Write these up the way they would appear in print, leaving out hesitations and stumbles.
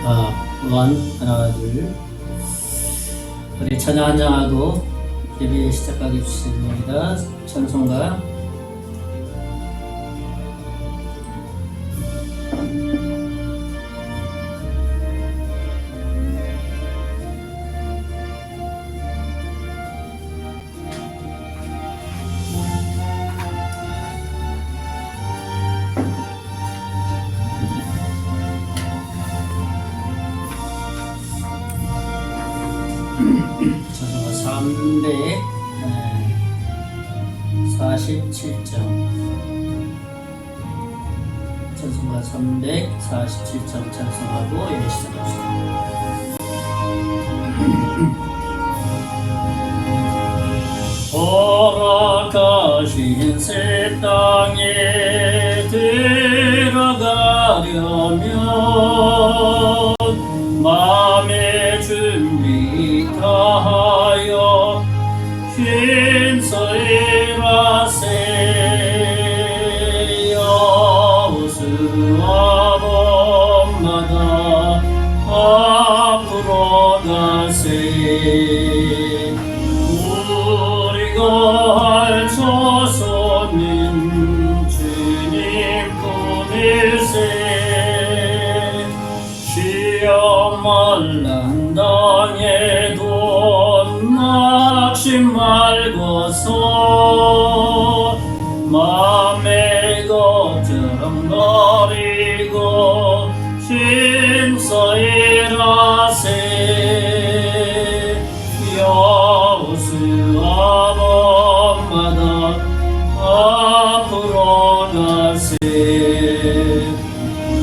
하나 둘 우리 찬양 한장하고 예배 시작하겠습니다. 찬송가 찬송가 347장 찬송가 347장 찬송하고 예배 시작합시다. 허락하신 새 땅에 들어가려면 마음의 준비 다하여 힘써 일하세. 여호수아 범마다 앞으로 가세. 우리가 할 처소는 주님 품일세. 시험 만난 당에도 낙심 말고서 맘의 걱정 버리고 힘써 일하세. 여호수아 범마다 앞으로 가세.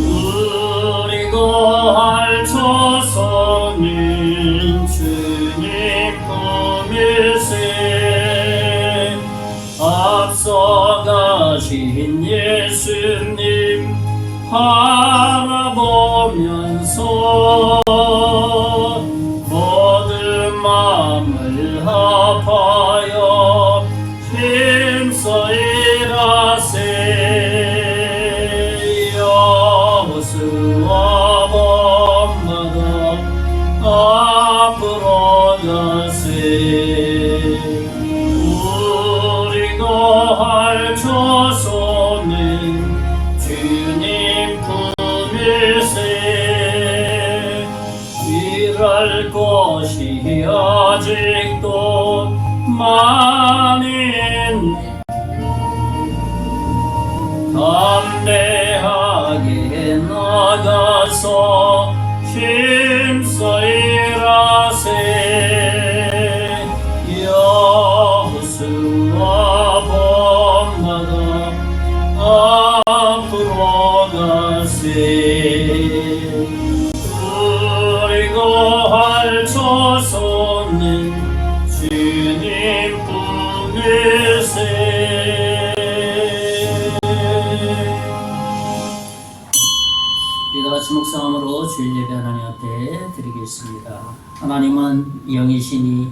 우리가 할 처소는 주님 품일세. 앞서 가신 예수님 바라보면서 모든 마음을 합하여 힘써 일하세. 여호수아 범마다 앞으로 가세. 우리가 할 처소는 주님 품일세. 일할 곳이 아직도 많은 담대하게 나가서 힘써 일하세. 여호수아 범마다 앞으로 가세. 우리가 할 처소는 주님 품일세. 다같이 묵상함으로 주일 예배 하나님 앞에 드리겠습니다. 하나님은 영이시니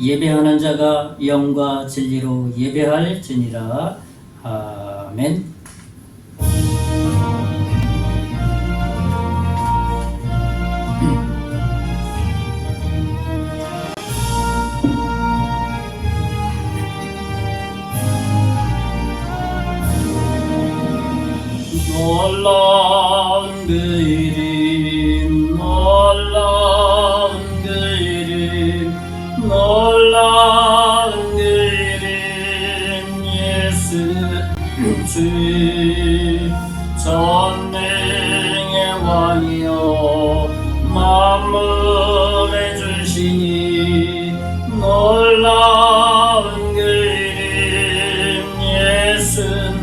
예배하는 자가 영과 진리로 예배할지니라. 아멘. 놀라운 그 이름, 놀라운 그 이름, 놀라운 그 이름, 예수 주 전능의 왕이여 만물의 주시니. 놀라운 그 이름, 예수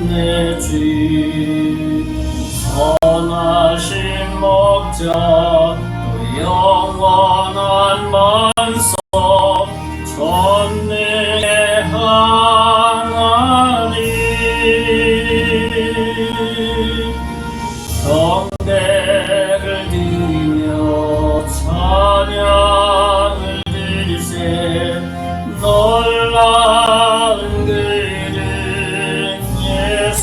내 주. 선하신 목자 또 영원한 만성 전능의 하나님. 경배를 드리며 찬양을 드리세. 놀라운 그 이름 예수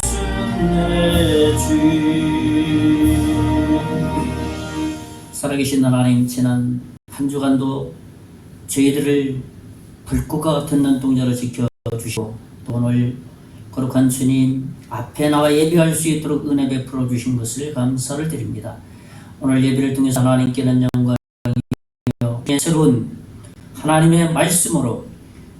내 주. 살아계신 하나님, 지난 한 주간도 저희들을 불꽃과 같은 눈동자로 지켜주시고 또 오늘 거룩한 주님 앞에 나와 예배할 수 있도록 은혜 베풀어 주신 것을 감사를 드립니다. 오늘 예배를 통해서 하나님께는 영광이요 새로운 하나님의 말씀으로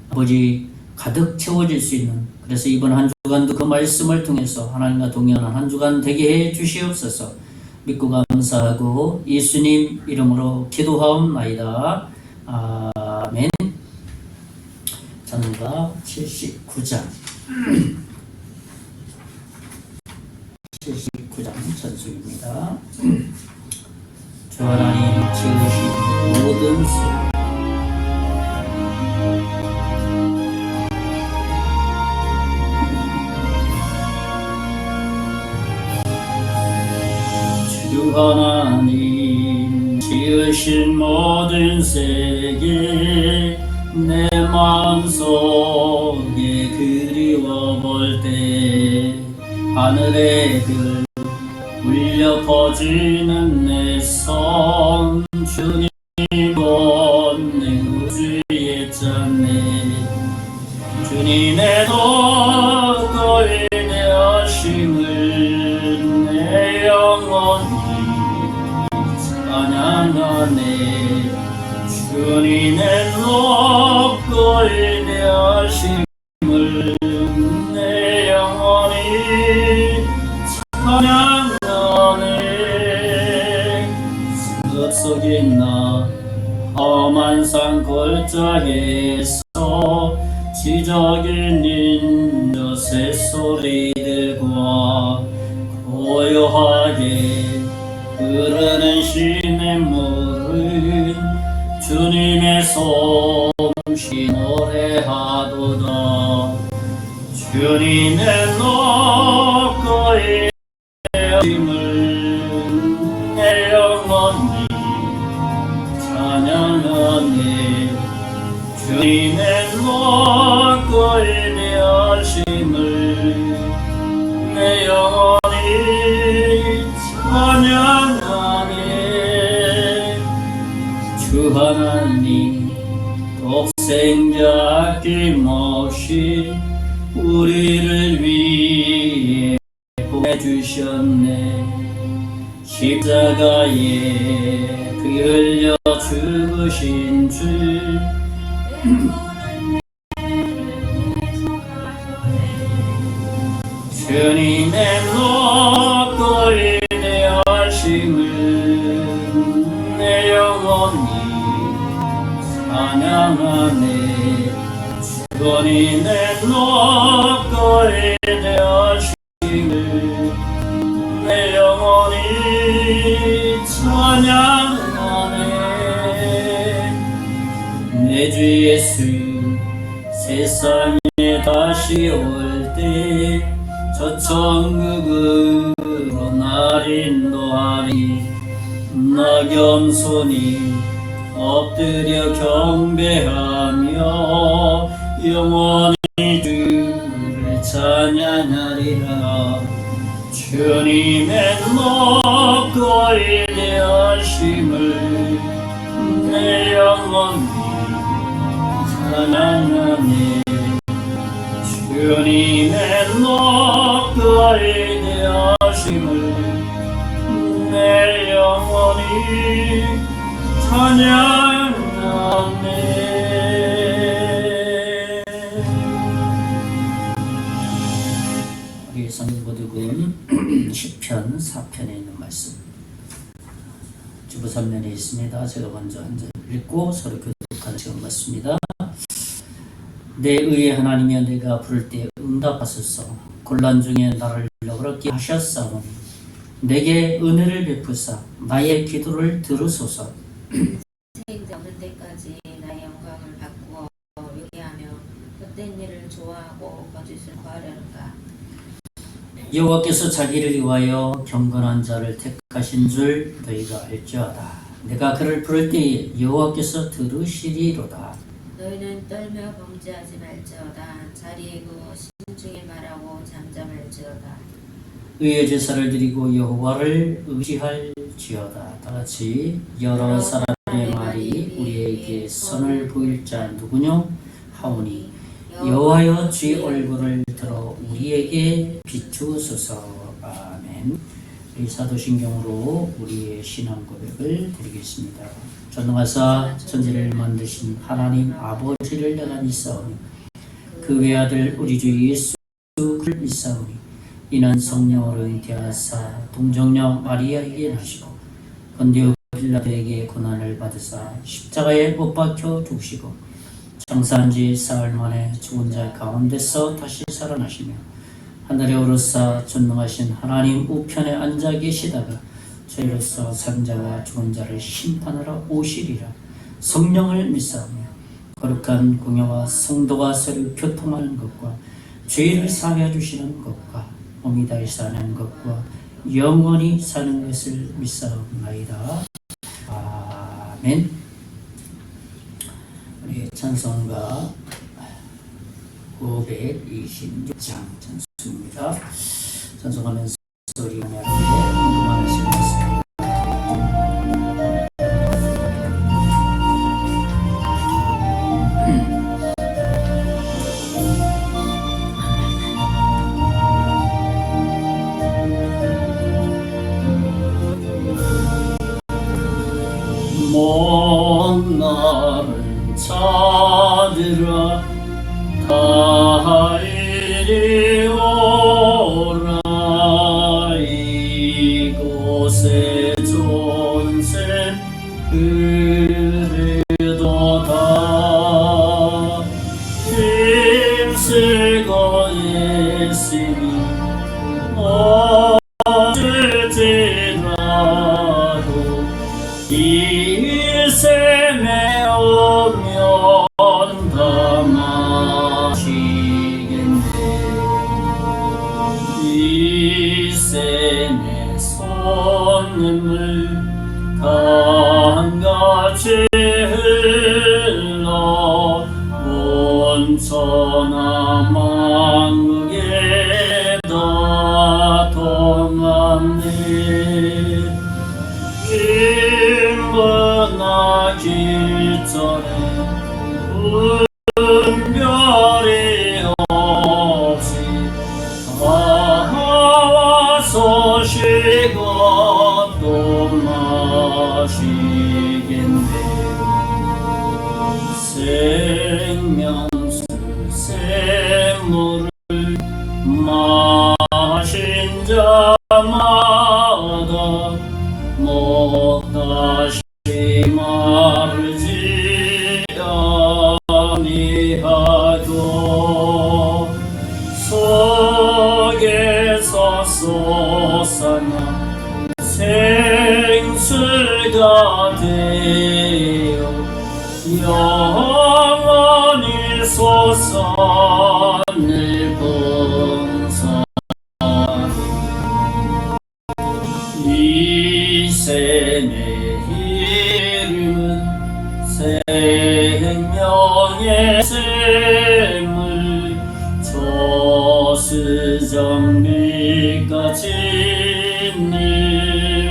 아버지 가득 채워질 수 있는, 그래서 이번 한 주간도 그 말씀을 통해서 하나님과 동행하는 한 주간 되게 해 주시옵소서. 믿고 감사하고 예수님 이름으로 기도하옵나이다. 아멘. 찬송가 79장 79장 찬송입니다. 주 하나님 지으신 모든 새 주 하나님 지으신 모든 세계 내 마음속에 그리워 볼 때 하늘의 별 울려 퍼지는 내 성 주님 내 우주의 짠내 주님의 덕을 내하심을 내 영혼이 찬양하네. 주님의 덕을 내하심을 내 영혼이 찬양하네. 습 속에 나 험한 산 골짜기에서 지저귀는 저 새소리들과 고요하게 흐르는 시냇물은 주님의 솜씨 노래하도다. 주님의 덕을 내하심을 내 영혼이 찬양하네. 주님의 덕을 내하심을 내 영혼이 찬양하네. 주 하나님 독생자 아낌없이 우리를 위해 보내주셨네. 십자가에 피 흘려 죽으신 주 주님의 덕을 내하심을 내 영혼이 찬양하네. 주님의 덕을 내하심을 내 영혼이 찬양하네. 내 주 예수 세상에 다시 올 때 저 천국으로 날 인도하리. 나 겸손히 엎드려 경배하며 영원히 주를 찬양하리라. 주님의 덕을 내하심을 내 영혼이 찬양하네. 주님의 덕을 내하심을 내 영혼이 찬양하네. 우리 성경 보독은 시편 4편에 있는 말씀 주보 3면에 있습니다. 제가 먼저 한 절 읽고 서로 교독하는 시간 같습니다. 내 의의 하나님이여 내가 부를 때 응답하소서. 곤란 중에 나를 너그럽게 하셨사오니 내게 은혜를 베푸사 나의 기도를 들으소서. 생자 없는 때까지 나의 영광을 바꾸어 요기하며 헛된 일을 좋아하고 거짓을 구하려는가. 여호와께서 자기를 위하여 경건한 자를 택하신 줄 너희가 알지어다. 내가 그를 부를 때에 여호와께서 들으시리로다. 너희는 떨며 범죄하지 말지어다. 자리에 그 신중히 말하고 잠잠할지어다. 의의 제사를 드리고 여호와를 의지할 지어다. 다 같이 여러 사람의 말이 우리에게 선을 보일 자 누구뇨? 하오니 여호와여 주의 얼굴을 들어 우리에게 비추소서. 아멘. 우리 사도신경으로 우리의 신앙 고백을 드리겠습니다. 전능하사 천지를 만드신 하나님 아버지를 내가 믿사오니 그 외아들 우리 주 예수 그를 믿사오니 이는 성령으로 잉태하사 동정녀 마리아에게 나시고 본디오 빌라도에게 고난을 받으사 십자가에 못 박혀 죽으시고 장사한 지 사흘 만에 죽은 자 가운데서 다시 살아나시며 하늘에 오르사 전능하신 하나님 우편에 앉아 계시다가 저희로서 산자와 죽은 자를 심판하러 오시리라. 성령을 믿사오며 거룩한 공예와 성도가 서로 교통하는 것과 죄를 사하여 주시는 것과 몸이 다시 사는 것과 영원히 사는 것을 믿사옵나이다. 아멘. 우리 찬송가 526장 찬송입니다. 찬송하면서 우리 하나님께 궁금하시겠습니다. 먼 나를 찾으라 다 이리 오라 이곳에 존샘 흐르도다 힘쓰고 있으니 어질지라도 이 샘에 오면 다 마시겠네 이 샘에 솟는 물 강같이 흘러 온천하 만국에 다 통하네 김분나 기절에 분별이 없이 나와서 쉬고 또 마시겠네 생명수 샘물을 마신 자마다 다시 마르지 아니하고 속에서 솟아나 생수가 되어 영원히 솟아늘 본사 이 샘의 이름은 생명의 샘을 저수정비까지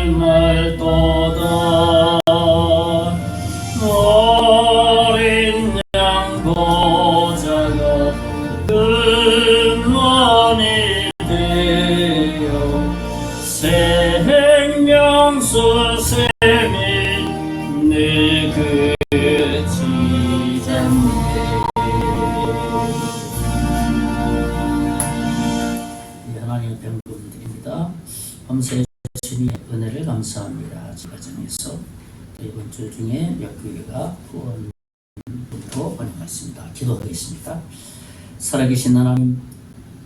늘말도다 어린 양 보자가 근원이 되어 생명수 샘이 내 그치잖네 하나님의 병금 드립니다. 밤새 주님의 은혜를 감사합니다. 지가정에서 이번 주 중에 몇 교회가 후원으로 번영했습니다. 기도하겠습니다. 살아계신 하나님,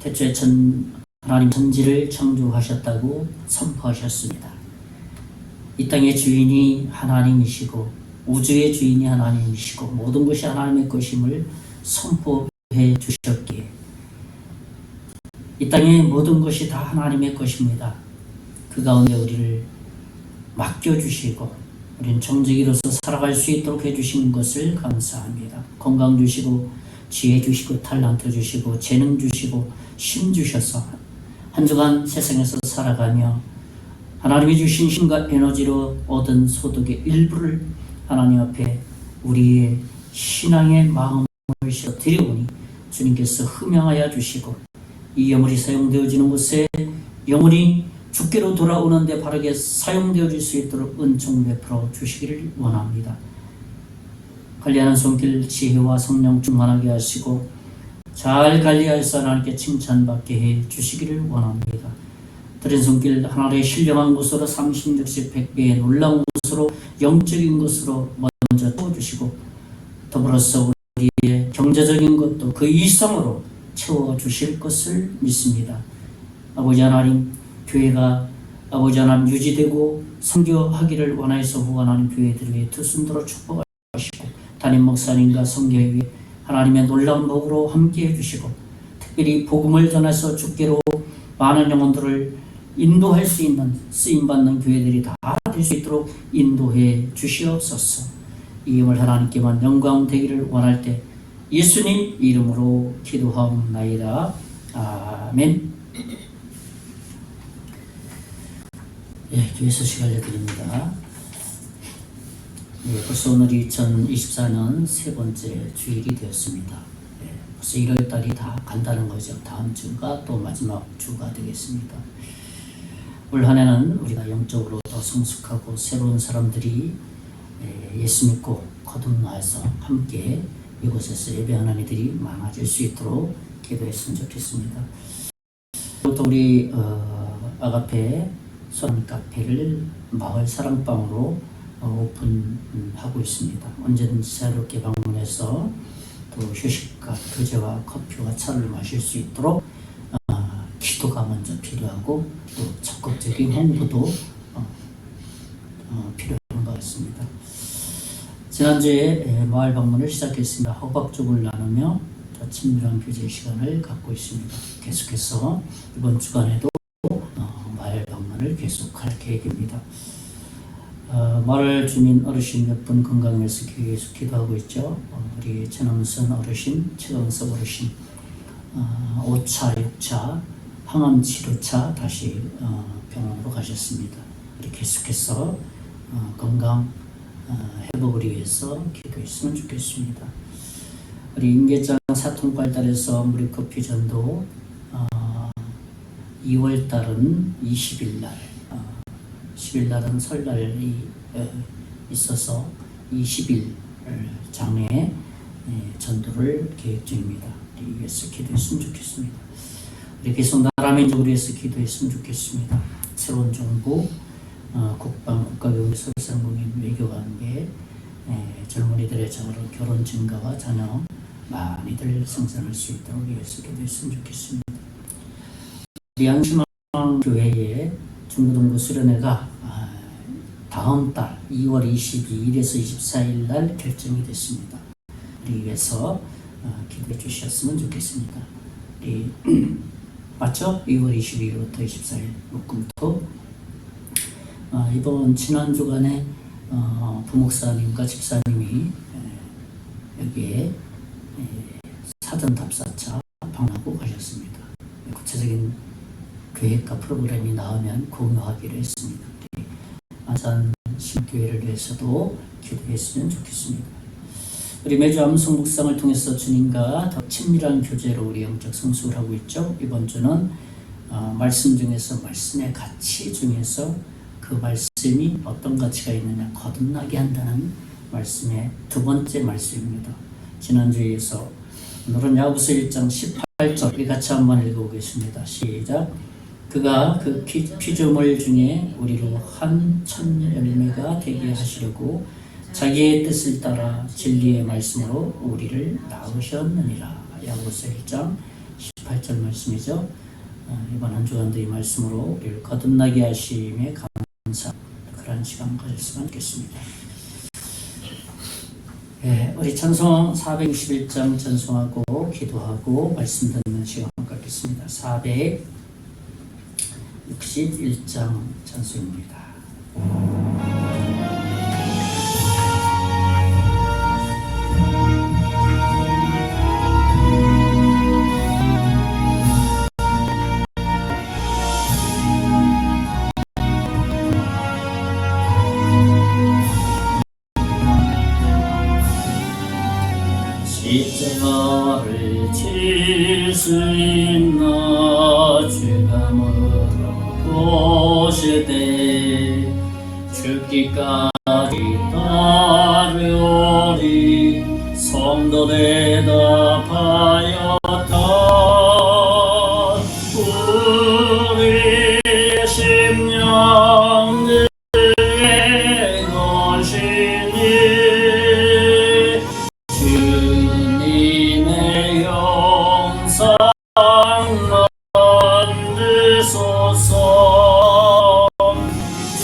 태초에 하나님 천지를 창조하셨다고 선포하셨습니다. 이 땅의 주인이 하나님이시고 우주의 주인이 하나님이시고 모든 것이 하나님의 것임을 선포해 주셨기에 이 땅의 모든 것이 다 하나님의 것입니다. 그 가운데 우리를 맡겨주시고 우리는 정직이로서 살아갈 수 있도록 해주신 것을 감사합니다. 건강 주시고 지혜 주시고 talent 주시고 재능 주시고 힘 주셔서 한 주간 세상에서 살아가며 하나님이 주신 힘과 에너지로 얻은 소득의 일부를 하나님 앞에 우리의 신앙의 마음을 싣어 드려오니 주님께서 흠양하여 주시고 이 영혼이 사용되어지는 곳에 영혼이 주께로 돌아오는데 바르게 사용되어질 수 있도록 은총 베풀어 주시기를 원합니다. 관리하는 손길 지혜와 성령 충만하게 하시고 잘 관리하여서 하나님께 칭찬받게 해 주시기를 원합니다. 들은 손길 하나님의 신령한 곳으로 30, 60, 100배의 놀라운 곳으로 영적인 곳으로 먼저 채워주시고 더불어서 우리의 경제적인 것도 그 이상으로 채워주실 것을 믿습니다. 아버지 하나님, 교회가 아버지 하나님 유지되고 선교하기를 원하여서 후원하는 교회들을 위해 두 손들어 축복하시고 담임 목사님과 성교회 하나님의 놀라운 복으로 함께 해주시고 특별히 복음을 전해서 주께로 많은 영혼들을 인도할 수 있는 쓰임받는 교회들이 다 될 수 있도록 인도해 주시옵소서. 이 영을 하나님께만 영광 되기를 원할 때 예수님 이름으로 기도하옵나이다. 아멘. 교회 소식 알려드립니다. 벌써 오늘이 2024년 세 번째 주일이 되었습니다. 벌써 1월달이 다 간다는 거죠. 다음 주가 또 마지막 주가 되겠습니다. 올 한 해는 우리가 영적으로 더 성숙하고 새로운 사람들이 예수 믿고 거듭나서 함께 이곳에서 예배하는 이들이 많아질 수 있도록 기도했으면 좋겠습니다. 또 우리 아가페 소람 카페를 마을 사랑방으로 오픈하고 있습니다. 언제든지 자유롭게 방문해서 또 휴식과 교제와 커피와 차를 마실 수 있도록 기도가 먼저 필요하고 또 적극적인 홍보도 필요한 것 같습니다. 지난주에 마을 방문을 시작했습니다. 허박죽을 나누며 더 친밀한 교제 시간을 갖고 있습니다. 계속해서 이번 주간에도 마을 방문을 계속할 계획입니다. 마을 주민 어르신 몇 분 건강해서 교회에서 기도하고 있죠. 우리 전남선 어르신, 최강섭 어르신 5차, 6차 항암 치료차 다시 병원으로 가셨습니다. 우리 계속해서 건강 회복을 위해서 기도했으면 좋겠습니다. 우리 임계장 사통 발달에서 무료커피 전도 2월 달은 20일 날 10일 날은 설날이 있어서 20일 장에 전도를 계획 중입니다. 우리 위해서 기도했으면 좋겠습니다. 우리 계속 나라 민족을 위해서 기도했으면 좋겠습니다. 새로운 정부, 국방, 국가교육, 설상공인, 외교관계, 젊은이들의 결혼 증가와 자녀 많이들 생산할 수 있도록 위해서 기도했으면 좋겠습니다. 우리 양심왕 교회의 중고등부 수련회가 다음 달 2월 22일에서 24일 날 결정이 됐습니다. 우리 위해서 기도해 주셨으면 좋겠습니다. 맞죠? 2월 22일부터 24일 목금토 이번 지난 주간에 부목사님과 집사님이 여기에 사전 답사차 방문하고 가셨습니다. 구체적인 계획과 프로그램이 나오면 공유하기로 했습니다. 안산 신교회를 위해서도 기도했으면 좋겠습니다. 우리 매주 암송 묵상을 통해서 주님과 더 친밀한 교제로 우리 영적 성숙을 하고 있죠. 이번 주는 말씀 중에서 말씀의 가치 중에서 그 말씀이 어떤 가치가 있느냐 거듭나게 한다는 말씀의 두 번째 말씀입니다. 지난주에서 오늘은 야고보서 1장 18절 우리 같이 한번 읽어보겠습니다. 시작. 그가 그 피조물 중에 우리로 한 천 열매가 되게 하시려고 자기의 뜻을 따라 진리의 말씀으로 우리를 낳으셨느니라. 야고보서 1장 18절 말씀이죠. 이번 한 주간도 이 말씀으로 우리를 거듭나게 하심에 감사 그런 시간 가졌으면 좋겠습니다. 우리 찬송 461장 찬송하고 기도하고 말씀 듣는 시간 갖겠습니다. 461장 찬송입니다. 십자가를 칠 수 있나 주가 물어보시되 죽기까지 따르오리 성도 대답하였다. 우리 심령들의 것이니 주님의 영상 만드소서.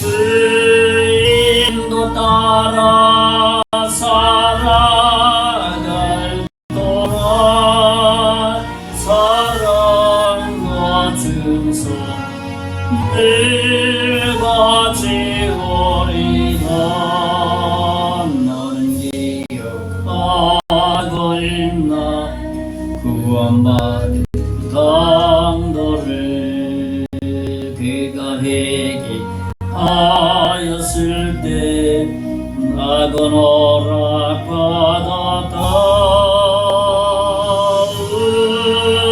주인도 따라 살아갈 동안 사랑과 충성 늘 같이 오리다. 너는 기억하고 있나 구원받은 당도를 그가 회개하였을 때 낙은 허락받았다.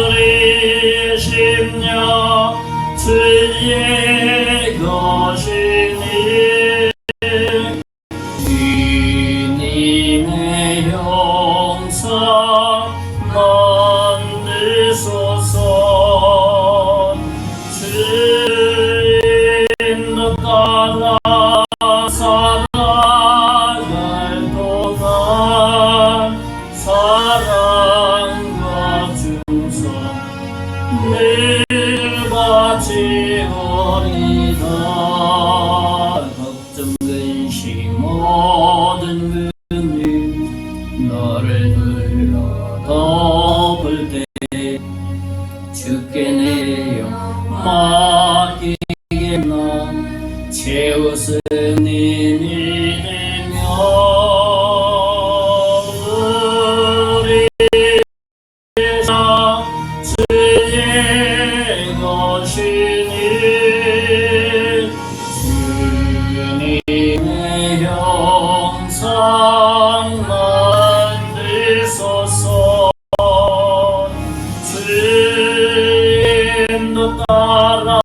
우리 심령 주의 것이니 주님의 형상 만드소서. 주인도 따라 살아갈 동안 사랑과 충성 늘 같이 오리다. 걱정 근심 모든 근육 너를 둘러 덮을 때 주께 내 영 맡기겠나. 채우스님이 되며 우리 주의 것이니 주님의 형상 만드소서. 주님도 따라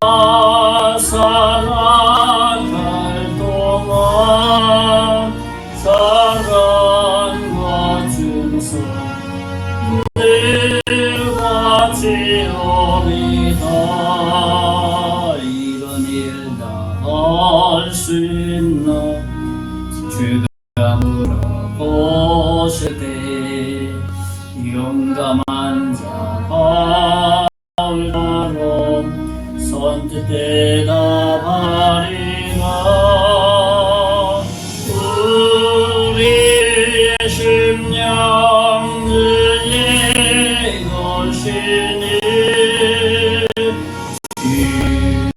살아갈 동안 사랑과 충성 늘 같이 오리다. 이런 일 다 할 수 있나 주가 물어보시되 용감한 자 바울처럼 선뜻 대답하리라. 우리의 심령 그의 것이니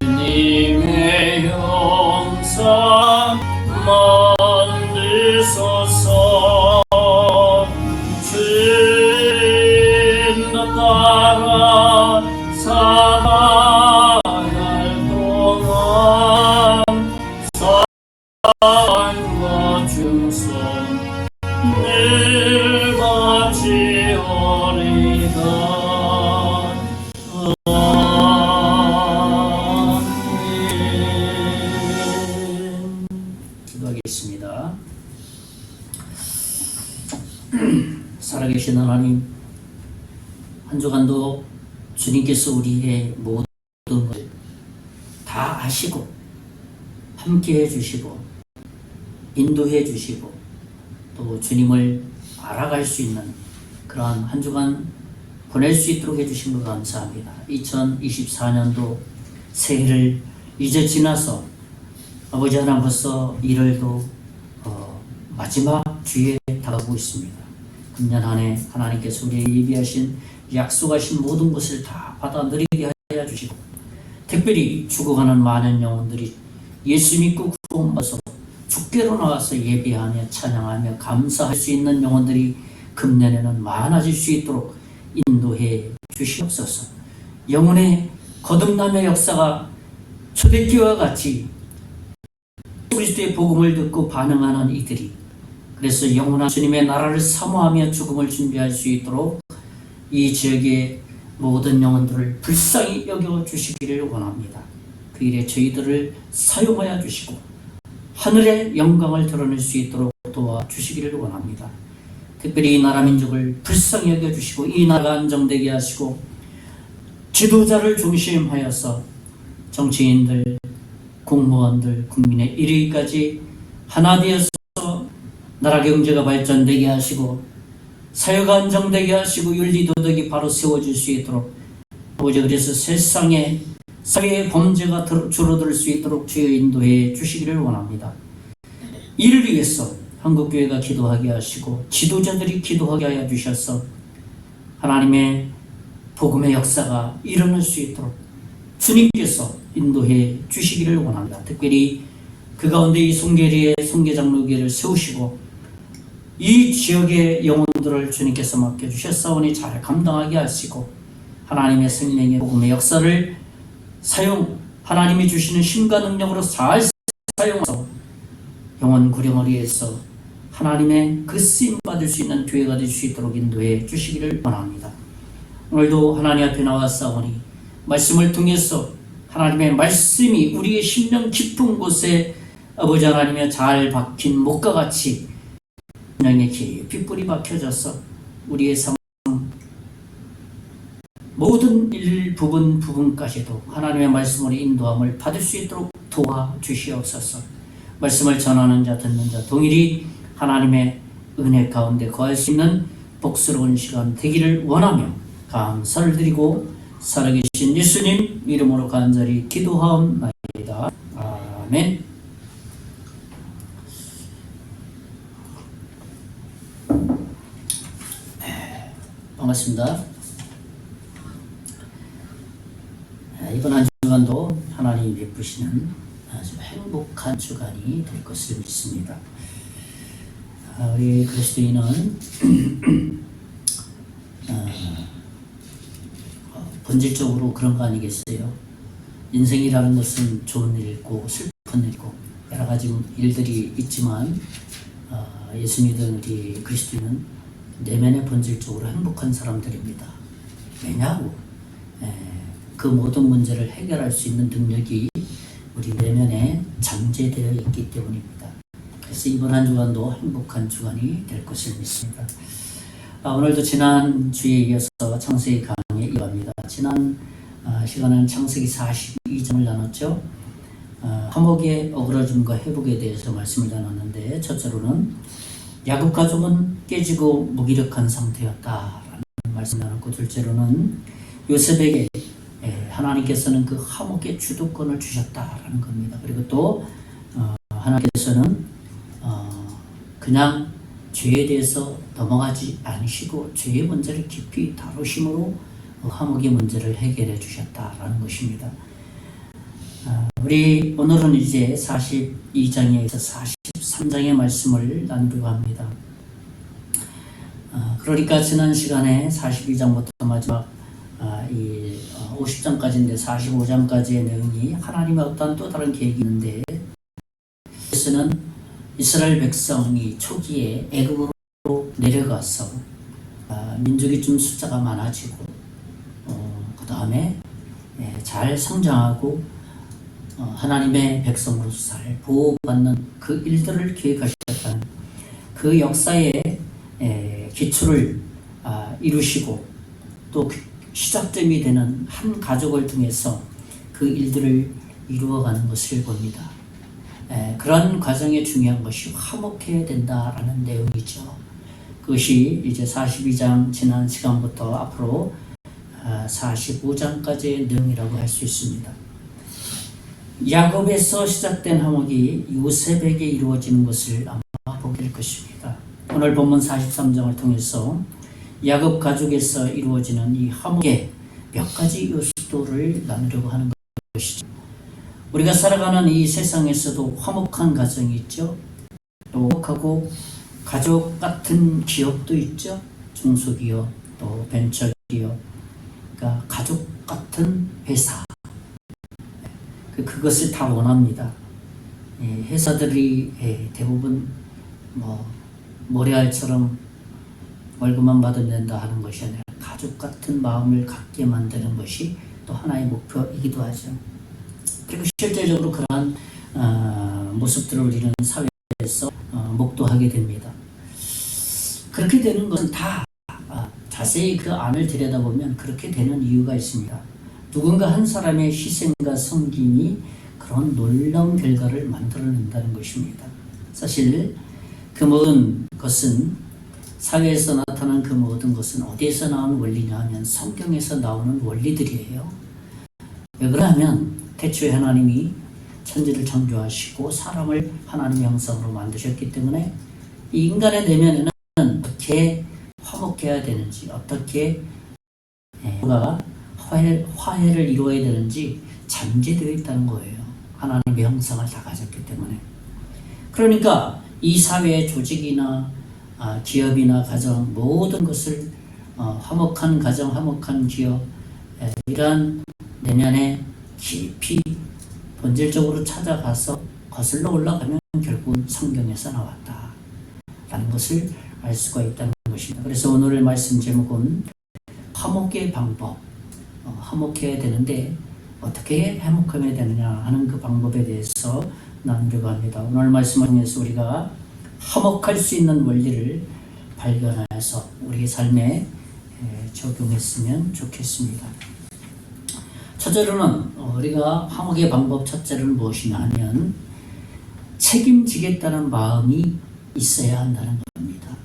주님의 형상 만드소서. 주님도 따라 살아갈 동안 사랑과 충성 늘 같이 오리다. 아멘. 기도하겠습니다. 살아계신 하나님, 한 주간도 주님께서 우리의 모든 것을 다 아시고 함께 해주시고 인도해 주시고 또 주님을 알아갈 수 있는 그러한 한 주간 보낼 수 있도록 해주신 것 감사합니다. 2024년도 새해를 이제 지나서 아버지 하나님 벌써 1월도 마지막 주에 다가오고 있습니다. 금년 한 해 하나님께서 우리에게 예비하신 약속하신 모든 것을 다 받아 누리게 하여 주시고 특별히 죽어가는 많은 영혼들이 예수 믿고 구원받아서 주께로 나와서 예배하며 찬양하며 감사할 수 있는 영혼들이 금년에는 많아질 수 있도록 인도해 주시옵소서. 영혼의 거듭남의 역사가 초대교회와 같이 그리스도의 복음을 듣고 반응하는 이들이 그래서 영원한 주님의 나라를 사모하며 죽음을 준비할 수 있도록 이 지역의 모든 영혼들을 불쌍히 여겨주시기를 원합니다. 그 일에 저희들을 사용하여 주시고 하늘의 영광을 드러낼 수 있도록 도와주시기를 원합니다. 특별히 이 나라 민족을 불쌍히 여겨주시고 이 나라가 안정되게 하시고 지도자를 중심하여서 정치인들, 공무원들, 국민의 일위까지 하나 되어서 나라 경제가 발전되게 하시고 사회가 안정되게 하시고 윤리도덕이 바로 세워질 수 있도록 아버지 그래서 세상에 사회의 범죄가 줄어들 수 있도록 주여 인도해 주시기를 원합니다. 이를 위해서 한국교회가 기도하게 하시고 지도자들이 기도하게 하여 주셔서 하나님의 복음의 역사가 일어날 수 있도록 주님께서 인도해 주시기를 원합니다. 특별히 그 가운데 이 송계리의 송계장로교회를 세우시고 이 지역의 영혼들을 주님께서 맡겨주셨사오니 잘 감당하게 하시고 하나님의 생명의 복음의 역사를 하나님이 주시는 힘과 능력으로 잘 사용해서 영혼 구령을 위해서 하나님의 그 쓰임 받을 수 있는 교회가 될 수 있도록 인도해 주시기를 원합니다. 오늘도 하나님 앞에 나왔사오니 말씀을 통해서 하나님의 말씀이 우리의 심령 깊은 곳에 아버지 하나님의 잘 박힌 목과 같이 심령에 깊이 뿌리 박혀져서 우리의 삶 모든 부분까지도 하나님의 말씀으로 인도함을 받을 수 있도록 도와주시옵소서. 말씀을 전하는 자 듣는 자 동일이 하나님의 은혜 가운데 거할 수 있는 복스러운 시간 되기를 원하며 감사를 드리고 살아계신 예수님 이름으로 간절히 기도하옵나이다. 아멘. 반갑습니다. 이번 한 주간도 하나님이 베푸시는 아주 행복한 주간이 될 것을 믿습니다. 우리 그리스도인은 본질적으로 그런 거 아니겠어요? 인생이라는 것은 좋은 일이고 슬픈 일이고 여러 가지 일들이 있지만 예수 믿는 우리 그리스도인은 내면의 본질적으로 행복한 사람들입니다. 왜냐고? 그 모든 문제를 해결할 수 있는 능력이 우리 내면에 잠재되어 있기 때문입니다. 그래서 이번 한 주간도 행복한 주간이 될 것을 믿습니다. 오늘도 지난 주에 이어서 창세기 강의에 이어갑니다. 지난 시간은 창세기 42장을 나눴죠. 화목의 어그러짐과 회복에 대해서 말씀을 나눴는데 첫째로는 야곱 가족은 깨지고 무기력한 상태였다라는 말씀을 나눴고 둘째로는 요셉에게 하나님께서는 그 화목의 주도권을 주셨다라는 겁니다. 그리고 또 하나님께서는 그냥 죄에 대해서 넘어가지 않으시고 죄의 문제를 깊이 다루심으로 화목의 문제를 해결해 주셨다라는 것입니다. 우리 오늘은 이제 42장에서 43장의 말씀을 나누려고 합니다. 그러니까 지난 시간에 42장부터 마지막 50장까지인데 45장까지의 내용이 하나님의 어떠한 또 다른 계획이 있는데 그래서는 이스라엘 백성이 초기에 애굽으로 내려가서 민족이 좀 숫자가 많아지고 그 다음에 잘 성장하고 하나님의 백성으로서 잘 보호받는 그 일들을 계획하셨다는 그 역사의 기초를 이루시고 또 시작점이 되는 한 가족을 통해서 그 일들을 이루어가는 것을 봅니다. 그런 과정에 중요한 것이 화목해야 된다라는 내용이죠. 그것이 이제 42장 지난 시간부터 앞으로 45장까지의 내용이라고 할 수 있습니다. 야곱에서 시작된 화목이 요셉에게 이루어지는 것을 아마 보게 될 것입니다. 오늘 본문 43장을 통해서 야곱 가족에서 이루어지는 이 화목의 몇 가지 요소를 나누려고 하는 것이죠. 우리가 살아가는 이 세상에서도 화목한 가정이 있죠. 또 화목하고 가족 같은 기업도 있죠. 중소기업, 또 벤처기업, 그러니까 가족 같은 회사. 그것을 다 원합니다. 회사들이 대부분 모래알처럼 월급만 받으면 된다 하는 것이 아니라 가족 같은 마음을 갖게 만드는 것이 또 하나의 목표이기도 하죠. 그리고 실제적으로 그러한 모습들을 우리는 사회에서 목도하게 됩니다. 그렇게 되는 것은 다 자세히 그 안을 들여다보면 그렇게 되는 이유가 있습니다. 누군가 한 사람의 희생과 섬김이 그런 놀라운 결과를 만들어낸다는 것입니다. 사실 그 모든 것은 사회에서 나타난 그 모든 것은 어디에서 나오는 원리냐 하면 성경에서 나오는 원리들이에요. 왜 그러냐면 태초에 하나님이 천지를 창조하시고 사람을 하나님의 형상으로 만드셨기 때문에 이 인간의 내면에는 어떻게 화목해야 되는지, 어떻게 화해를 이루어야 되는지 잠재되어 있다는 거예요. 하나님의 형상을 다 가졌기 때문에. 그러니까 이 사회의 조직이나 기업이나 가정 모든 것을 화목한 가정, 화목한 기업 이러한 내면에 깊이 본질적으로 찾아가서 거슬러 올라가면 결국은 성경에서 나왔다 라는 것을 알 수가 있다는 것입니다. 그래서 오늘의 말씀 제목은 화목의 방법, 화목해야 되는데 어떻게 화목하면 되느냐 하는 그 방법에 대해서 나누려고 합니다. 오늘 말씀을 통해서 우리가 화목할 수 있는 원리를 발견해서 우리의 삶에 적용했으면 좋겠습니다. 첫째로는 우리가 화목의 방법 첫째는 무엇이냐 하면 책임지겠다는 마음이 있어야 한다는 겁니다.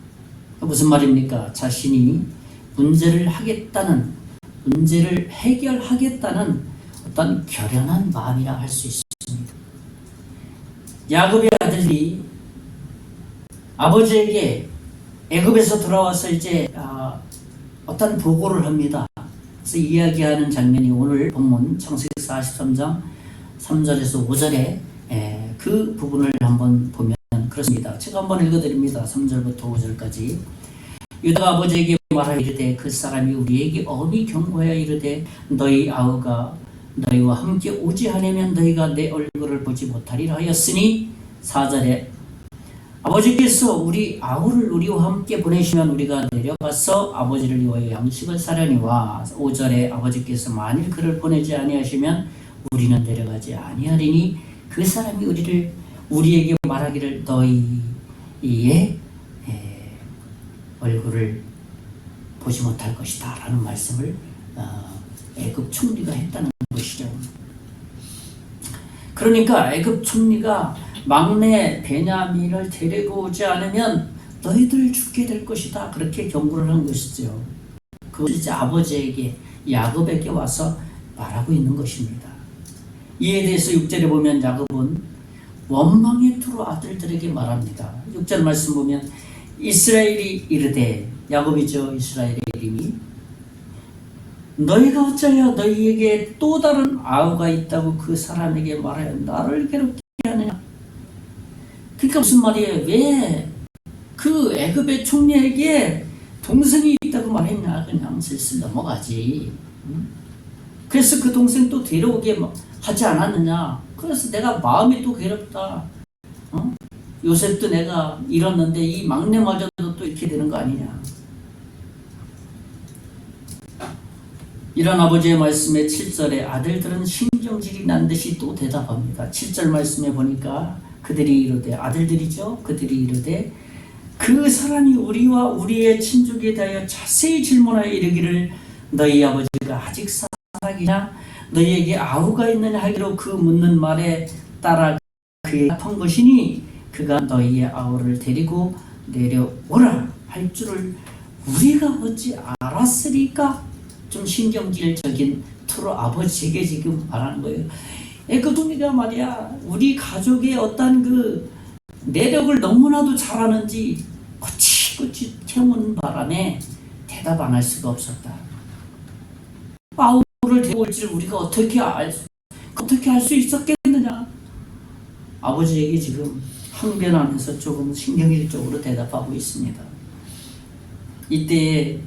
무슨 말입니까? 자신이 문제를 해결하겠다는 어떤 결연한 마음이라 할 수 있습니다. 야곱의 아들이 아버지에게 애굽에서 돌아와서 이제 어떤 보고를 합니다. 그래서 이야기하는 장면이 오늘 본문 창세기 43장 3절에서 5절에 그 부분을 한번 보면 그렇습니다. 제가 한번 읽어드립니다. 3절부터 5절까지. 유다가 아버지에게 말하여 이르되 그 사람이 우리에게 엄히 경고하여 이르되 너희 아우가 너희와 함께 오지 않으면 너희가 내 얼굴을 보지 못하리라 하였으니 4절에 아버지께서 우리 아우를 우리와 함께 보내시면 우리가 내려가서 아버지를 위하여 양식을 사려니와 5절에 아버지께서 만일 그를 보내지 아니하시면 우리는 내려가지 아니하리니 그 사람이 우리에게 말하기를 너희의 얼굴을 보지 못할 것이다 라는 말씀을 애굽 총리가 했다는 것이죠. 그러니까 애굽 총리가 막내 베냐민을 데리고 오지 않으면 너희들 죽게 될 것이다 그렇게 경고를 한 것이죠. 그것을 이제 아버지에게 야곱에게 와서 말하고 있는 것입니다. 이에 대해서 6절에 보면 야곱은 원망의 투로 아들들에게 말합니다. 6절 말씀 보면 이스라엘이 이르되 야곱이죠. 이스라엘의 이름이 너희가 어찌하여 너희에게 또 다른 아우가 있다고 그 사람에게 말하여 나를 괴롭게 하느냐. 그러니까 무슨 말이에요? 왜 그 애굽의 총리에게 동생이 있다고 말했냐. 그냥 슬슬 넘어가지. 그래서 그 동생 또 데려오게 하지 않았느냐. 그래서 내가 마음이 또 괴롭다. 요셉도 내가 잃었는데 이 막내마저도 또 이렇게 되는 거 아니냐. 이런 아버지의 말씀에 7절에 아들들은 신경질이 난 듯이 또 대답합니다. 7절 말씀에 보니까 그들이 이르되 아들들이죠. 그들이 이르되 그 사람이 우리와 우리의 친족에 대하여 자세히 질문하여 이르기를 너희 아버지가 아직 살아계냐 너희에게 아우가 있느냐 하기로 그 묻는 말에 따라 그에게 답한 것이니 그가 너희의 아우를 데리고 내려오라 할 줄을 우리가 어찌 알았으리까. 좀 신경질적인 투로 아버지에게 지금 말하는 거예요. 그 동리가 말이야 우리 가족의 어떤 그 내력을 너무나도 잘하는지 거치거치 태우는 바람에 대답 안 할 수가 없었다. 아우를 데려올지를 우리가 어떻게 할 수 있었겠느냐. 아버지에게 지금 항변하면서 조금 신경질적으로 대답하고 있습니다. 이때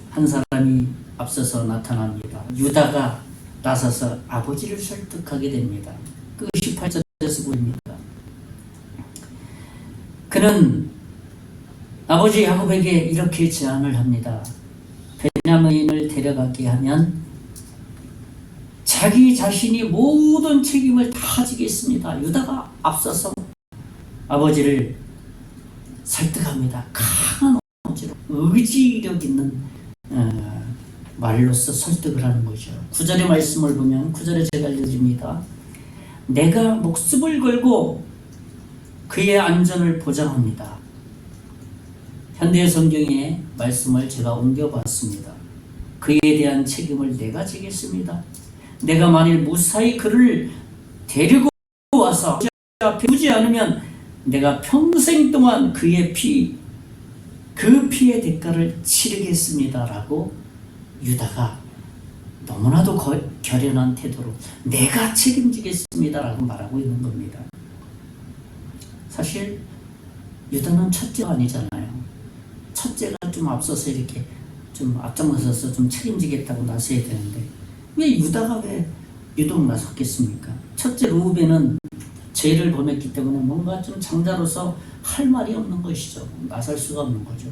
한 사람이 앞서서 나타납니다. 유다가 나서서 아버지를 설득하게 됩니다. 그 18절에서 보입니다. 그는 아버지 야곱에게 이렇게 제안을 합니다. 베냐민을 데려가게 하면 자기 자신이 모든 책임을 다 지겠습니다. 유다가 앞서서 아버지를 설득합니다. 강한 어지로 의지력 있는 말로서 설득을 하는 거죠. 9절의 말씀을 보면 9절에 제가 알려줍니다. 내가 목숨을 걸고 그의 안전을 보장합니다. 현대 성경의 말씀을 제가 옮겨봤습니다. 그에 대한 책임을 내가 지겠습니다. 내가 만일 무사히 그를 데리고 와서 앞에 두지 않으면 내가 평생 동안 그의 그 피의 대가를 치르겠습니다. 라고 유다가 너무나도 결연한 태도로 내가 책임지겠습니다. 라고 말하고 있는 겁니다. 사실 유다는 첫째가 아니잖아요. 첫째가 좀 앞서서 이렇게 좀 앞장서서 좀 책임지겠다고 나서야 되는데 왜 유다가 왜 유독 나섰겠습니까? 첫째 루벤은 죄를 범했기 때문에 뭔가 좀 장자로서 할 말이 없는 것이죠. 나설 수가 없는 거죠.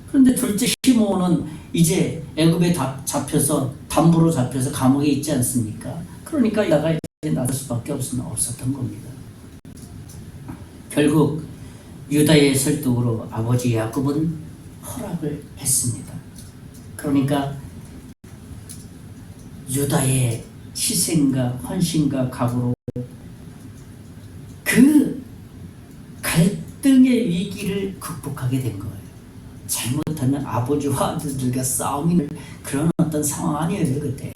그런데 둘째 시므온은 이제 애굽에 잡혀서 담보로 잡혀서 감옥에 있지 않습니까? 그러니까 유다가 이제 나설 수밖에 없었던 겁니다. 결국 유다의 설득으로 아버지 야곱은 허락을 했습니다. 그러니까 유다의 희생과 헌신과 각오로 그 갈등의 위기를 극복하게 된 거예요. 잘못하면 아버지와 아들들과 싸움이 그런 어떤 상황 아니에요. 그때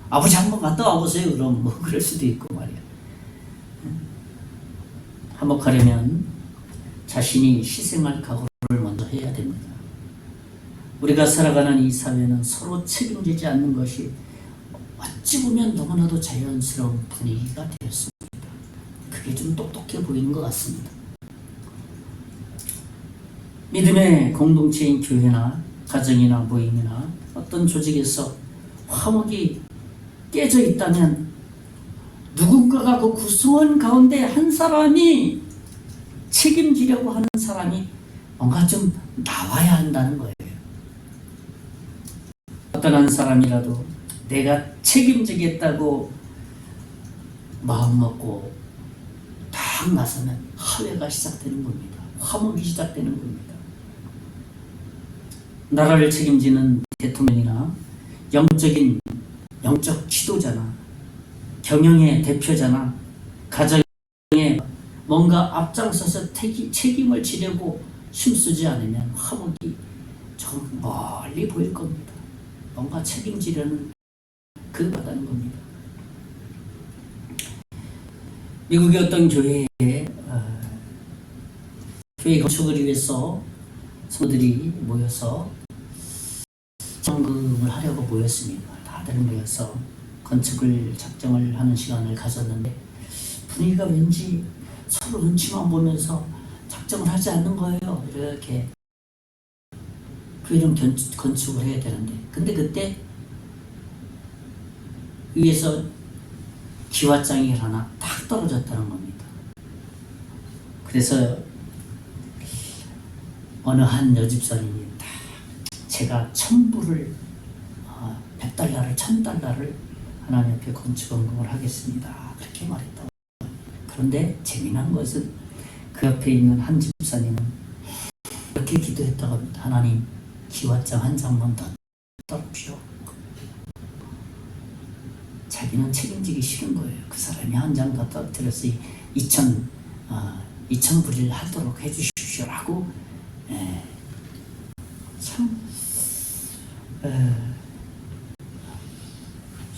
아버지 한번 갔다 와보세요. 그럼 뭐 그럴 수도 있고 말이야. 한몫하려면 자신이 희생할 각오를 먼저 해야 됩니다. 우리가 살아가는 이 사회는 서로 책임지지 않는 것이 어찌 보면 너무나도 자연스러운 분위기가 되었습니다. 그게 좀 똑똑해 보이는 것 같습니다. 믿음의 공동체인 교회나 가정이나 모임이나 어떤 조직에서 화목이 깨져 있다면 누군가가 그 구성원 가운데 한 사람이 책임지려고 하는 사람이 뭔가 좀 나와야 한다는 거예요. 어떤 한 사람이라도 내가 책임지겠다고 마음먹고 딱 나서면 화해가 시작되는 겁니다. 화목이 시작되는 겁니다. 나라를 책임지는 대통령이나 영적 지도자나 경영의 대표자나 가정에 뭔가 앞장서서 책임을 지려고 힘쓰지 않으면 화목이 좀 멀리 보일 겁니다. 뭔가 책임지려는 그거다는 겁니다. 미국의 어떤 교회 건축을 위해서 성도들이 모여서 정금을 하려고 모였습니다. 다들 모여서 건축을 작정을 하는 시간을 가졌는데 분위기가 왠지 서로 눈치만 보면서 작정을 하지 않는 거예요. 이렇게 교회는 건축을 해야 되는데 근데 그때 위에서 기와장이 하나 딱 떨어졌다는 겁니다. 그래서 어느 한 여집사님이 딱 제가 1,000불을 100달러를 1,000달러를 하나님 앞에 건축원금을 하겠습니다. 그렇게 말했다. 그런데 재미난 것은 그 앞에 있는 한 집사님은 이렇게 기도했다고 합니다. 하나님 기와장 한 장만 더 떨어주시오. 자기는 책임지기 싫은 거예요. 그 사람이 한 장 더 떨어뜨려서 2,000불을 하도록 해주십시오라고. 참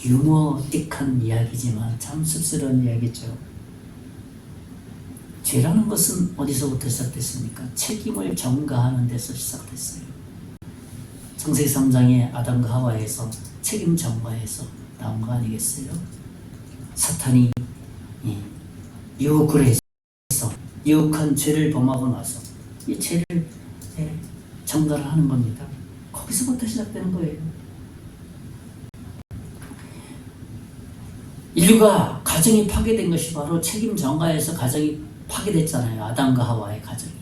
유머틱한 이야기지만 참 씁쓸한 이야기죠. 죄라는 것은 어디서부터 시작됐습니까? 책임을 전가하는 데서 시작됐어요. 창세기 3장의 아담과 하와에서 책임 전가해서 나온 거 아니겠어요? 사탄이 유혹을 해서 유혹한 죄를 범하고 나서 이 죄를 전가를 하는 겁니다. 거기서부터 시작되는 거예요. 인류가 가정이 파괴된 것이 바로 책임 전가에서 가정이 파괴됐잖아요. 아담과 하와의 가정이.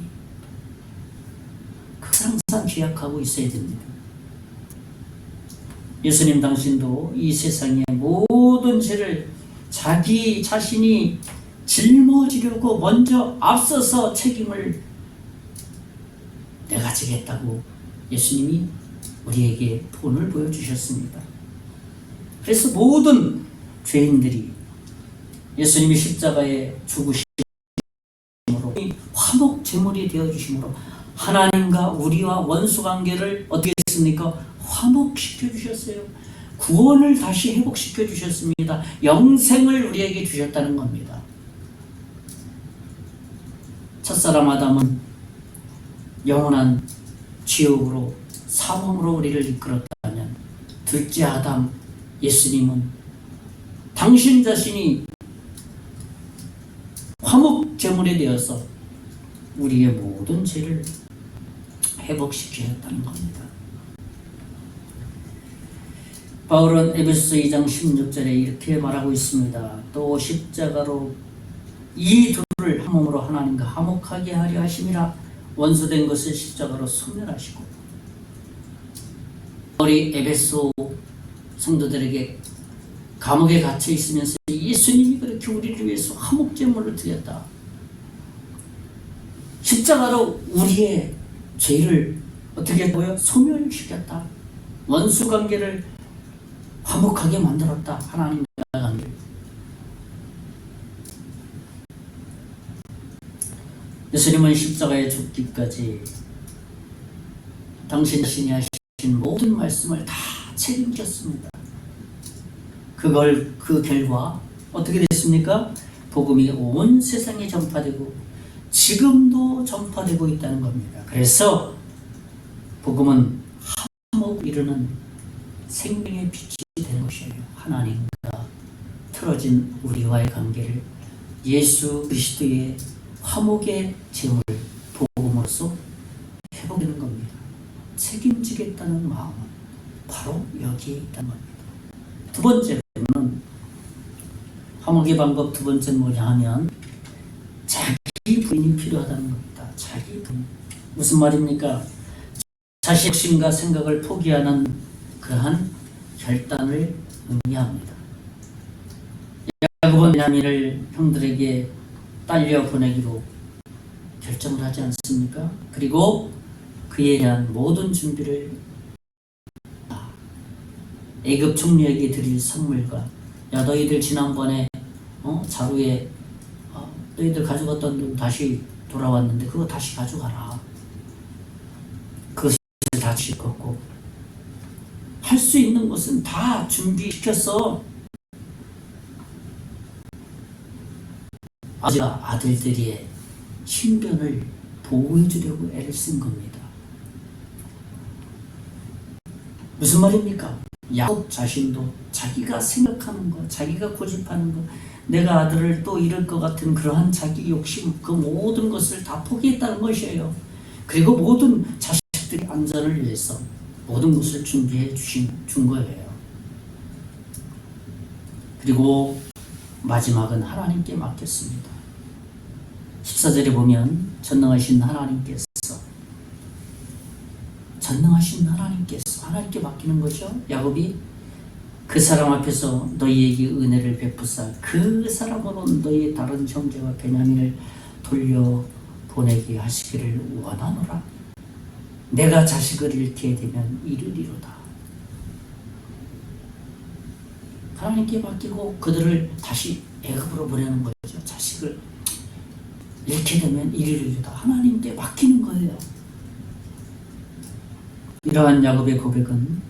그 항상 기약하고 있어야 됩니다. 예수님 당신도 이 세상의 모든 죄를 자기 자신이 짊어지려고 먼저 앞서서 책임을 내가 지겠다고 예수님이 우리에게 본을 보여주셨습니다. 그래서 모든 죄인들이 예수님이 십자가에 죽으심으로 화목 제물이 되어주심으로 하나님과 우리와 원수관계를 어떻게 했습니까? 화목시켜 주셨어요. 구원을 다시 회복시켜 주셨습니다. 영생을 우리에게 주셨다는 겁니다. 첫사람 아담은 영원한 지옥으로 사망으로 우리를 이끌었다면 둘째 아담 예수님은 당신 자신이 화목 제물이 되어서 우리의 모든 죄를 회복시키셨다는 겁니다. 바울은 에베소서 2장 16절에 이렇게 말하고 있습니다. 또 십자가로 이 둘을 한 몸으로 하나님과 화목하게 하려 하심이라 원수된 것을 십자가로 소멸하시고. 우리 에베소 성도들에게 감옥에 갇혀 있으면서 예수님이 그렇게 우리를 위해서 화목제물을 드렸다. 십자가로 우리의 죄를 어떻게 보여? 소멸시켰다. 원수관계를 화목하게 만들었다. 하나님과 관계. 예수님은 십자가에 죽기까지 당신 자신이 하신 모든 말씀을 다 책임졌습니다. 그 결과 어떻게 됐습니까? 복음이 온 세상에 전파되고 지금도 전파되고 있다는 겁니다. 그래서 복음은 화목을 이루는 생명의 빛이 되는 것이에요. 하나님과 틀어진 우리와의 관계를 예수 그리스도의 화목의 제물 복음으로써 회복되는 겁니다. 책임지겠다는 마음은 바로 여기에 있다는 겁니다. 두 번째로는 화목의 방법 두 번째는 뭐냐 하면 자기 부인이 필요하다는 겁니다. 자기 부인. 무슨 말입니까? 자신의 욕심과 생각을 포기하는 그러한 결단을 의미합니다. 야곱은 베냐민을 형들에게 딸려 보내기로 결정을 하지 않습니까? 그리고 그에 대한 모든 준비를 애굽 총리에게 드릴 선물과 야 너희들 지난번에 자루에 너희들 가져갔던 돈 다시 돌아왔는데 그거 다시 가져가라. 그것을 다 짚었고 할 수 있는 것은 다 준비시켰어. 아버지가 아들들의 신변을 보호해주려고 애를 쓴 겁니다. 무슨 말입니까? 야곱 자신도 자기가 생각하는 것, 자기가 고집하는 것, 내가 아들을 또 잃을 것 같은 그러한 자기 욕심, 그 모든 것을 다 포기했다는 것이에요. 그리고 모든 자식들의 안전을 위해서 모든 것을 준비해 준 거예요. 그리고 마지막은 하나님께 맡겼습니다. 14절에 보면 전능하신 하나님께서 하나님께 맡기는 거죠. 야곱이 그 사람 앞에서 너희에게 은혜를 베푸사 그 사람으로 너희의 다른 형제와 베냐민을 돌려보내게 하시기를 원하노라. 내가 자식을 잃게 되면 이르리로다. 하나님께 맡기고 그들을 다시 애굽으로 보내는 거죠. 자식을 잃게 되면 이르리로다. 하나님께 맡기는 거예요. 이러한 야곱의 고백은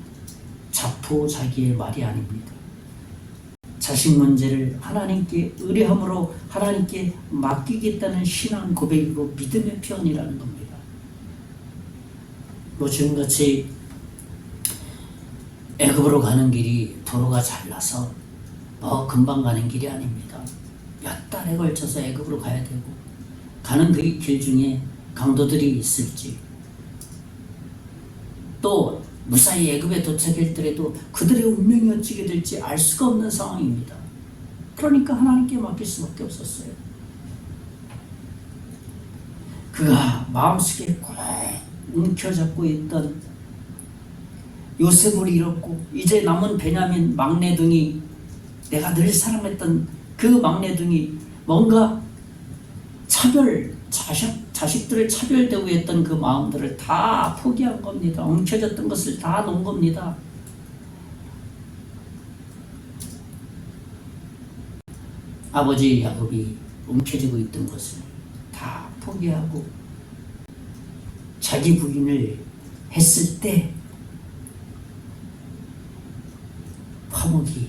자포자기의 말이 아닙니다. 자식 문제를 하나님께 의뢰함으로 하나님께 맡기겠다는 신앙 고백이고 믿음의 표현이라는 겁니다. 지금같이 애굽으로 가는 길이 도로가 잘나서 금방 가는 길이 아닙니다. 몇 달에 걸쳐서 애굽으로 가야 되고 가는 그 길 중에 강도들이 있을지 또 무사히 애굽에 도착했더라도 그들의 운명이 어찌게 될지 알 수가 없는 상황입니다. 그러니까 하나님께 맡길 수밖에 없었어요. 그가 마음속에 꼭 움켜잡고 있던 요셉을 잃었고 이제 남은 베냐민 막내둥이, 내가 늘 사랑했던 그 막내둥이 뭔가 자식들을 차별되고 했던 그 마음들을 다 포기한 겁니다. 움켜졌던 것을 다 놓은 겁니다. 아버지 야곱이 움켜쥐고 있던 것을 다 포기하고 자기 부인을 했을 때 화목이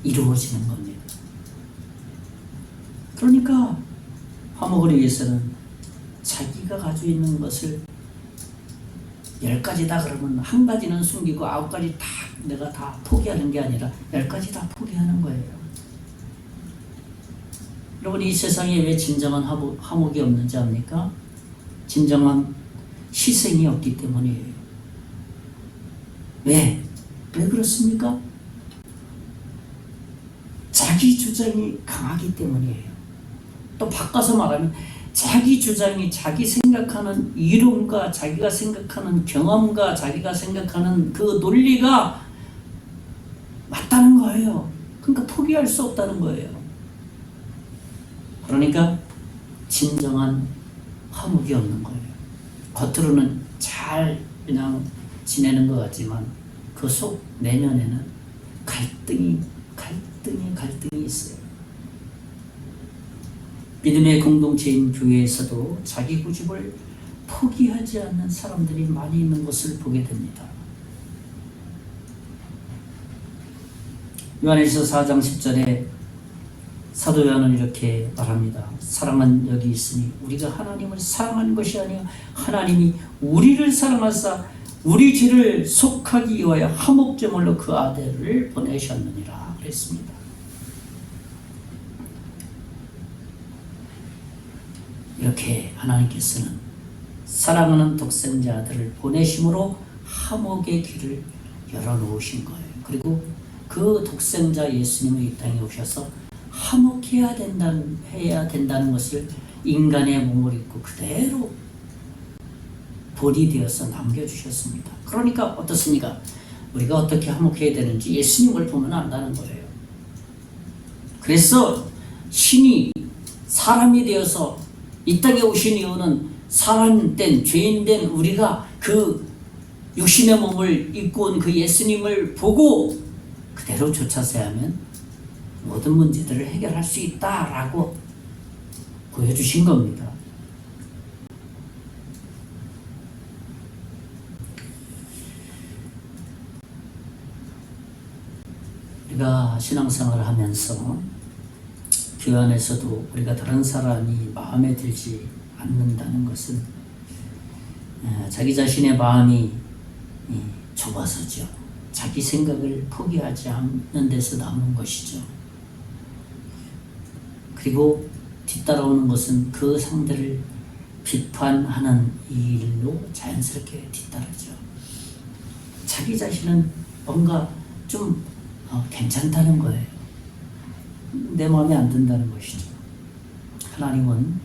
이루어지는 겁니다. 그러니까 화목을 위해서는 자기가 가지고 있는 것을 10가지다 그러면 한 가지는 숨기고 9가지 다 내가 다 포기하는 게 아니라 10가지 다 포기하는 거예요. 여러분, 이 세상에 왜 진정한 화목이 없는지 압니까? 진정한 희생이 없기 때문이에요. 왜 그렇습니까? 자기 주장이 강하기 때문이에요. 또 바꿔서 말하면 자기 주장이 자기 생각하는 이론과 자기가 생각하는 경험과 자기가 생각하는 그 논리가 맞다는 거예요. 그러니까 포기할 수 없다는 거예요. 그러니까 진정한 화목이 없는 거예요. 겉으로는 잘 그냥 지내는 것 같지만 그 속 내면에는 갈등이 있어요. 믿음의 공동체인 교회에서도 자기 고집을 포기하지 않는 사람들이 많이 있는 것을 보게 됩니다. 요한일서 4장 10절에 사도 요한은 이렇게 말합니다. 사랑은 여기 있으니 우리가 하나님을 사랑한 것이 아니요 하나님이 우리를 사랑하사 우리 죄를 속하기 위하여 화목제물로 그 아들을 보내셨느니라 그랬습니다. 이렇게 하나님께서는 사랑하는 독생자 아들을 보내심으로 화목의 길을 열어놓으신 거예요. 그리고 그 독생자 예수님이 이 땅에 오셔서 화목해야 된다는 것을 인간의 몸을 입고 그대로 본이 되어서 남겨주셨습니다. 그러니까 어떻습니까? 우리가 어떻게 화목해야 되는지 예수님을 보면 안다는 거예요. 그래서 신이 사람이 되어서 이 땅에 오신 이유는 사람된 죄인된 우리가 그 육신의 몸을 입고 온 그 예수님을 보고 그대로 쫓아서야 하면 모든 문제들을 해결할 수 있다라고 보여주신 겁니다. 우리가 신앙생활을 하면서 교회 안에서도 우리가 다른 사람이 마음에 들지 않는다는 것은 자기 자신의 마음이 좁아서죠. 자기 생각을 포기하지 않는 데서 나오는 것이죠. 그리고 뒤따라오는 것은 그 상대를 비판하는 일로 자연스럽게 뒤따르죠. 자기 자신은 뭔가 좀 괜찮다는 거예요. 내 마음에 안 든다는 것이죠. 하나님은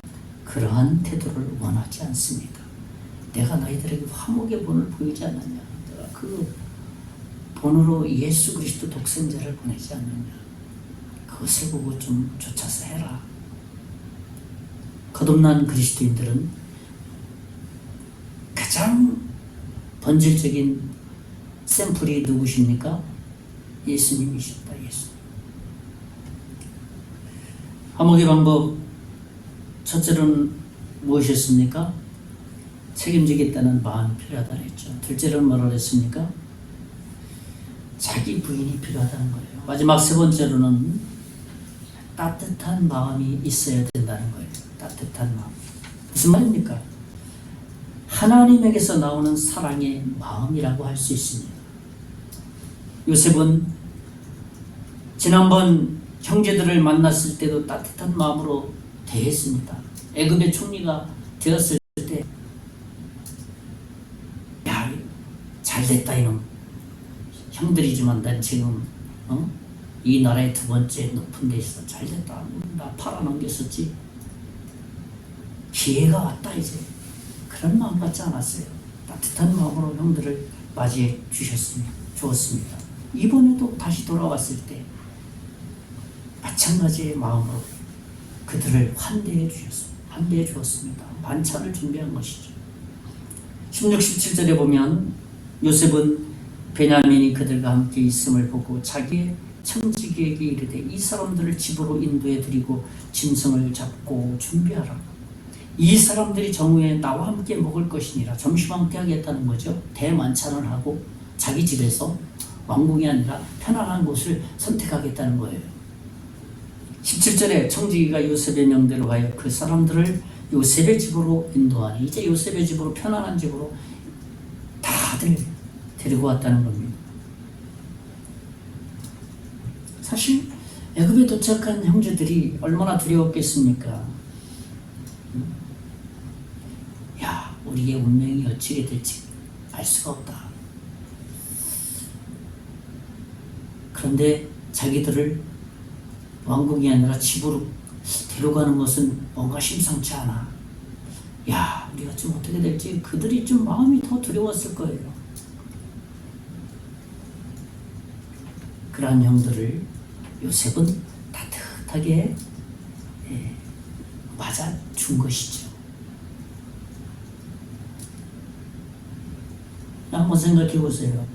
그러한 태도를 원하지 않습니다. 내가 너희들에게 화목의 본을 보이지 않느냐. 내가 그 본으로 예수 그리스도 독생자를 보내지 않느냐. 그것을 보고 좀 쫓아서 해라. 거듭난 그리스도인들은 가장 본질적인 샘플이 누구십니까? 예수님이십니다. 예수. 화목의 방법 첫째로는 무엇이었습니까? 책임지겠다는 마음이 필요하다 했죠. 둘째로는 뭐라고 했습니까? 자기 부인이 필요하다는 거예요. 마지막 세 번째로는 따뜻한 마음이 있어야 된다는 거예요. 따뜻한 마음. 무슨 말입니까? 하나님에게서 나오는 사랑의 마음이라고 할 수 있습니다. 요셉은 지난번 형제들을 만났을 때도 따뜻한 마음으로 대했습니다. 애굽의 총리가 되었을 때 야, 잘됐다 이놈. 형들이지만 난 지금 이 나라의 두 번째 높은 데 있어. 잘됐다. 나 팔아넘겼었지. 기회가 왔다 이제. 그런 마음 같지 않았어요. 따뜻한 마음으로 형들을 맞이해 주었습니다. 이번에도 다시 돌아왔을 때 마찬가지의 마음으로 그들을 환대해 주었습니다. 반찬을 준비한 것이죠. 16, 17절에 보면 요셉은 베냐민이 그들과 함께 있음을 보고 자기의 청지기에게 이르되 이 사람들을 집으로 인도해 드리고 짐승을 잡고 준비하라. 이 사람들이 정오에 나와 함께 먹을 것이니라. 점심 함께 하겠다는 거죠. 대만찬을 하고 자기 집에서 왕궁이 아니라 편안한 곳을 선택하겠다는 거예요. 17절에 청지기가 요셉의 명대로 하여 그 사람들을 요셉의 집으로 인도하니 이제 요셉의 집으로 편안한 집으로 다들 데리고 왔다는 겁니다. 사실 애굽에 도착한 형제들이 얼마나 두려웠겠습니까? 야, 우리의 운명이 어찌게 될지 알 수가 없다. 그런데 자기들을 왕궁이 아니라 집으로 데려가는 것은 뭔가 심상치 않아. 야, 우리가 좀 어떻게 될지 그들이 좀 마음이 더 두려웠을 거예요. 그러한 형들을 요셉은 따뜻하게 맞아준 것이죠. 한번 생각해 보세요.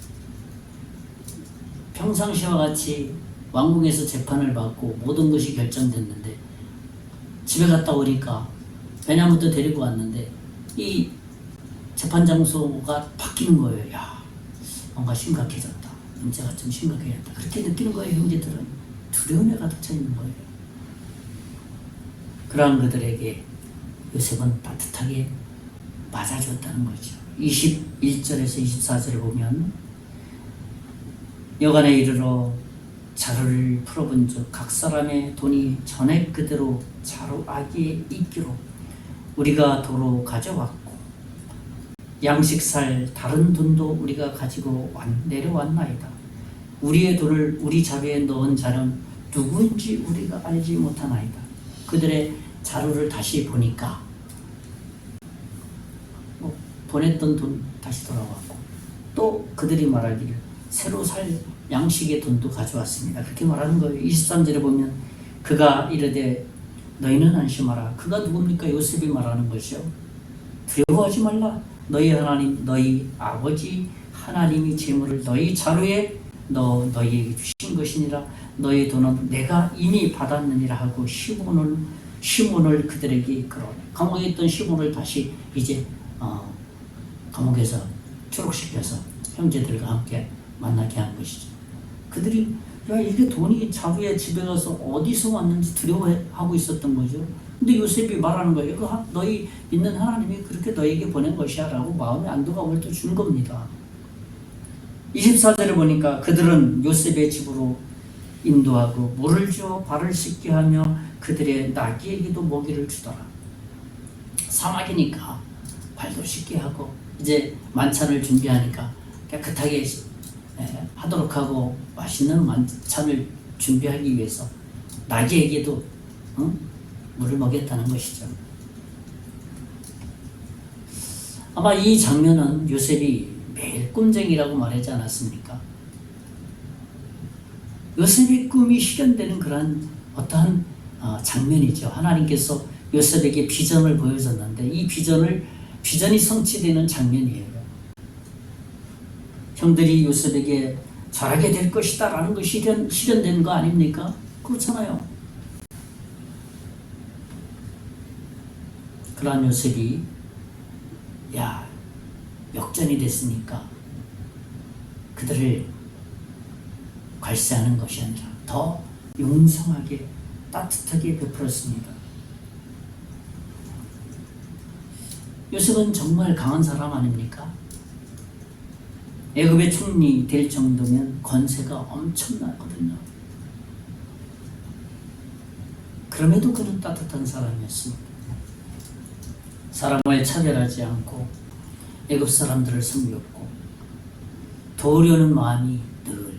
평상시와 같이 왕궁에서 재판을 받고 모든 것이 결정됐는데 집에 갔다 오니까 베냐민도 데리고 왔는데 이 재판 장소가 바뀌는 거예요. 야, 뭔가 심각해졌다. 문제가 좀 심각해졌다. 그렇게 느끼는 거예요. 형제들은 두려움에 가득 차 있는 거예요. 그러한 그들에게 요셉은 따뜻하게 맞아줬다는 거죠. 21절에서 24절에 보면 여간에 이르러 자루를 풀어본즉 각 사람의 돈이 전에 그대로 자루 아기에 있기로 우리가 도로 가져왔고 양식살 다른 돈도 우리가 가지고 내려왔나이다. 우리의 돈을 우리 자루에 넣은 자는 누구인지 우리가 알지 못하나이다. 그들의 자루를 다시 보니까 보냈던 돈 다시 돌아왔고 또 그들이 말하기를 새로 살 양식의 돈도 가져왔습니다. 그렇게 말하는 거예요. 23절에 보면 그가 이르되 너희는 안심하라. 그가 누굽니까? 요셉이 말하는 것이요. 두려워하지 말라. 너희 하나님 너희 아버지 하나님이 재물을 너희 자루에 너희에게 주신 것이니라. 너희 돈은 내가 이미 받았느니라 하고 시몬을 그들에게 이끌어 감옥에 있던 시몬을 다시 이제 감옥에서 추록시켜서 형제들과 함께 만나게 한 것이죠. 그들이 야 이게 돈이 자루에 집에 가서 어디서 왔는지 두려워하고 있었던 거죠. 근데 요셉이 말하는 거예요. 너희 믿는 하나님이 그렇게 너희에게 보낸 것이야 라고 마음의 안도감을 또 준 겁니다. 24절에 보니까 그들은 요셉의 집으로 인도하고 물을 주어 발을 씻게 하며 그들의 나귀에게도 먹이를 주더라. 사막이니까 발도 씻게 하고 이제 만찬을 준비하니까 깨끗하게 하도록 하고 맛있는 만찬을 준비하기 위해서 나귀에게도 물을 먹였다는 것이죠. 아마 이 장면은 요셉이 매일 꿈쟁이라고 말하지 않았습니까? 요셉의 꿈이 실현되는 그런 어떠한 장면이죠. 하나님께서 요셉에게 비전을 보여줬는데 이 비전이 성취되는 장면이에요. 형들이 요셉에게 잘하게 될 것이다 라는 것이 실현된 거 아닙니까? 그렇잖아요. 그러한 요셉이 역전이 됐으니까 그들을 괄세하는 것이 아니라 더 용성하게 따뜻하게 베풀었습니다. 요셉은 정말 강한 사람 아닙니까? 애굽의 총리 될 정도면 권세가 엄청나거든요. 그럼에도 그는 따뜻한 사람이었습니다. 사람을 차별하지 않고 애굽 사람들을 섬겼고 도우려는 마음이 늘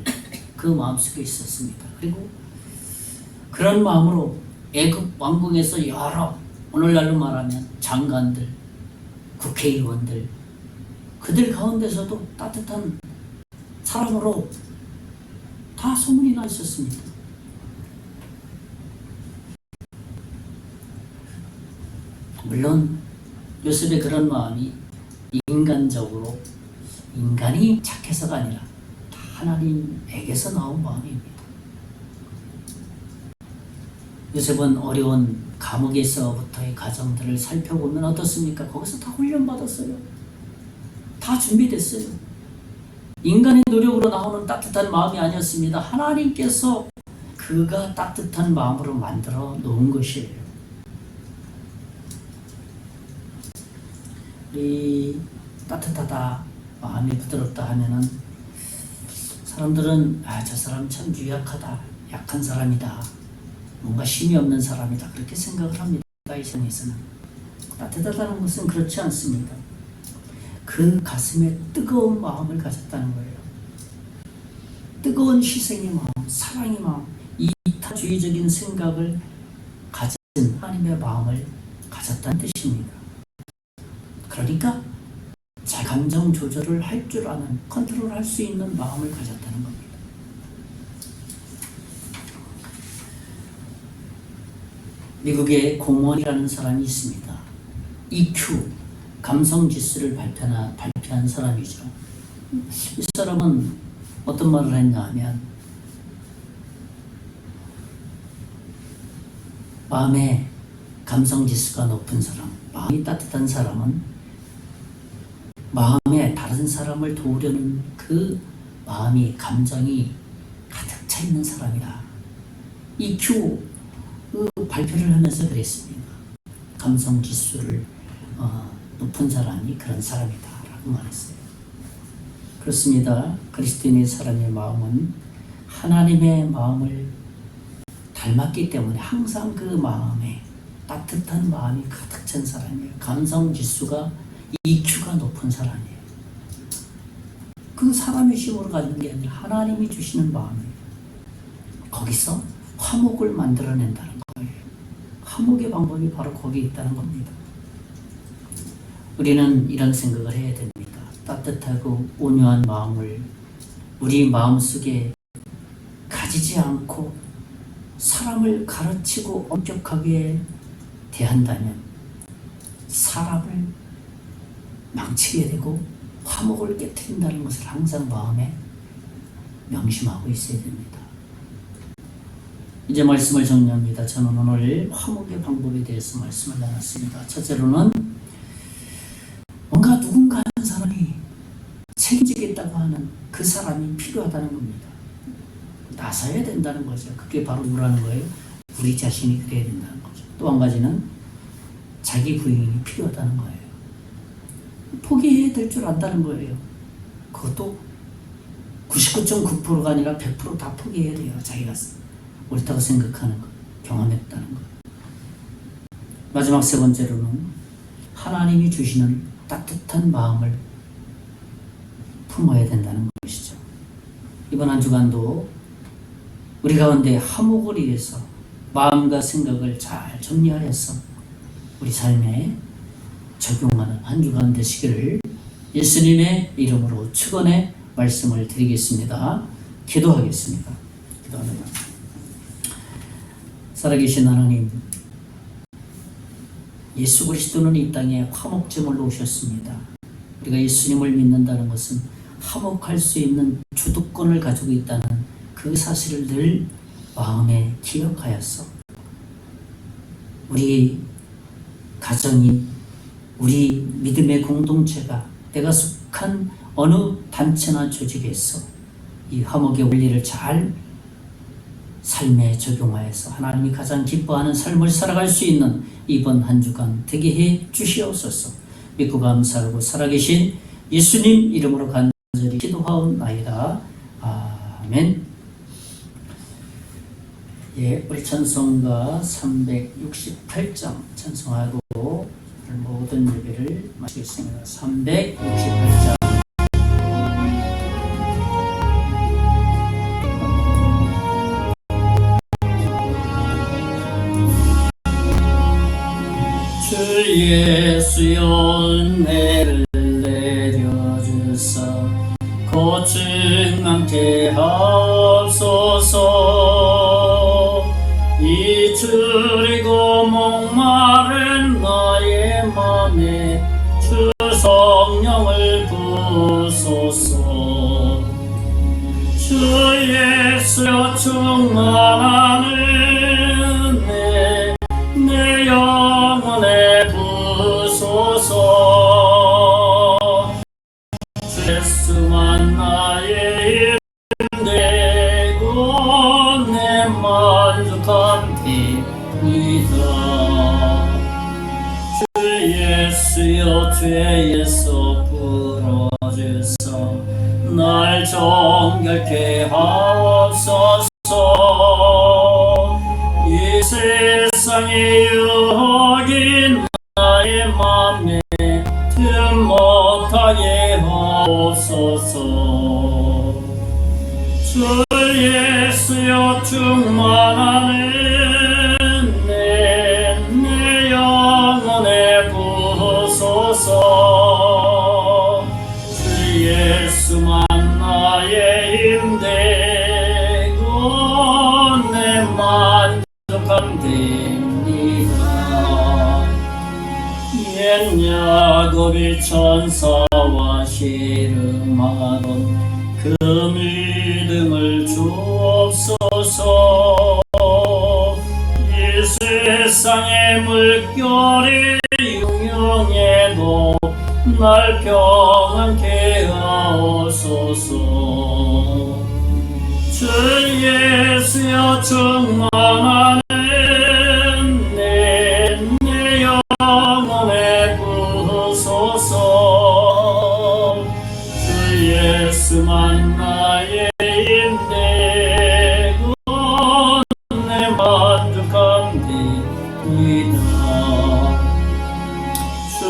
그 마음속에 있었습니다. 그리고 그런 마음으로 애굽 왕궁에서 여러 오늘날로 말하면 장관들, 국회의원들, 그들 가운데서도 따뜻한 사람으로 다 소문이 나 있었습니다. 물론 요셉의 그런 마음이 인간적으로 인간이 착해서가 아니라 하나님에게서 나온 마음입니다. 요셉은 어려운 감옥에서부터의 과정들을 살펴보면 어떻습니까? 거기서 다 훈련받았어요. 다 준비됐어요. 인간의 노력으로 나오는 따뜻한 마음이 아니었습니다. 하나님께서 그가 따뜻한 마음으로 만들어 놓은 것이에요. 우리 따뜻하다, 마음이 부드럽다 하면은 사람들은 저 사람 참 유약하다, 약한 사람이다, 뭔가 힘이 없는 사람이다, 그렇게 생각을 합니다. 이 세상에서는. 따뜻하다는 것은 그렇지 않습니다. 그 가슴에 뜨거운 마음을 가졌다는 거예요. 뜨거운 희생의 마음, 사랑의 마음, 이타주의적인 생각을 가진 하나님의 마음을 가졌다는 뜻입니다. 그러니까 자 감정 조절을 할 줄 아는, 컨트롤할 수 있는 마음을 가졌다는 겁니다. 미국의 공무원이라는 사람이 있습니다. EQ, 감성지수를 발표한 사람이죠. 이 사람은 어떤 말을 했냐 하면, 마음의 감성지수가 높은 사람, 마음이 따뜻한 사람은 마음에 다른 사람을 도우려는 그 마음이, 감정이 가득 차 있는 사람이다. EQ 발표를 하면서 그랬습니다. 감성지수를 높은 사람이 그런 사람이다 라고 말했어요. 그렇습니다. 그리스도인의 사람의 마음은 하나님의 마음을 닮았기 때문에 항상 그 마음에 따뜻한 마음이 가득 찬 사람이에요. 감성지수가, EQ가 높은 사람이에요. 그 사람의 힘으로 가지는 게 아니라 하나님이 주시는 마음이에요. 거기서 화목을 만들어낸다는 거예요. 화목의 방법이 바로 거기에 있다는 겁니다. 우리는 이런 생각을 해야 됩니다. 따뜻하고 온유한 마음을 우리 마음속에 가지지 않고 사람을 가르치고 엄격하게 대한다면 사람을 망치게 되고 화목을 깨트린다는 것을 항상 마음에 명심하고 있어야 됩니다. 이제 말씀을 정리합니다. 저는 오늘 화목의 방법에 대해서 말씀을 나눴습니다. 첫째로는 뭔가 누군가 하는 사람이 책임지겠다고 하는 그 사람이 필요하다는 겁니다. 나서야 된다는 거죠. 그게 바로 뭐라는 거예요? 우리 자신이 그래야 된다는 거죠. 또 한 가지는 자기 부인이 필요하다는 거예요. 포기해야 될 줄 안다는 거예요. 그것도 99.9%가 아니라 100% 다 포기해야 돼요. 자기가 옳다고 생각하는 것, 경험했다는 것. 마지막 세 번째로는 하나님이 주시는 따뜻한 마음을 품어야 된다는 것이죠. 이번 한 주간도 우리 가운데 화목을 위해서 마음과 생각을 잘 정리하여서 우리 삶에 적용하는 한 주간 되시기를 예수님의 이름으로 축원의 말씀을 드리겠습니다. 기도하겠습니다. 기도합니다. 살아계신 하나님, 예수 그리스도는 이 땅에 화목제물로 오셨습니다. 우리가 예수님을 믿는다는 것은 화목할 수 있는 주도권을 가지고 있다는 그 사실을 늘 마음에 기억하여서 우리 가정이, 우리 믿음의 공동체가, 내가 속한 어느 단체나 조직에서 이 화목의 원리를 잘 삶에 적용하여서 하나님이 가장 기뻐하는 삶을 살아갈 수 있는 이번 한 주간 되게 해 주시옵소서. 믿고 감사하고 살아계신 예수님 이름으로 간절히 기도하옵나이다. 아멘. 예, 우리 찬송가 368장 찬송하고 모든 예배를 마치겠습니다. 368장. 주 예수여 은혜를 내려주소서. 증명케 하옵소서. 이추리고 목마른 나의 맘에 주 성령을 부소서. 주 예수여 충만한 은혜 내 영혼에 부소서. 주 예수만 나의 힘되고 내 만족한 힘이다. 주 예수여 죄에서 풀어주사 날 정결케 하옵소서. 이 세상의 유혹인 나의 맘에 틈 못하게 하옵소서. 주 예수여 충만한 은혜 내 영혼에 부소서. 주 예수만 나의 힘되고 내 만족한 됩니다. 옛 야곱이 천사와 씨름하던 그 믿음을 주옵소서. 이 세상의 물결이 융융해도 날 평안케 하옵소서. 주 예수여 충만한 은혜 내 영혼에 부소서. 주 예수만 나의 힘되고 내 만족한 됩니다. 주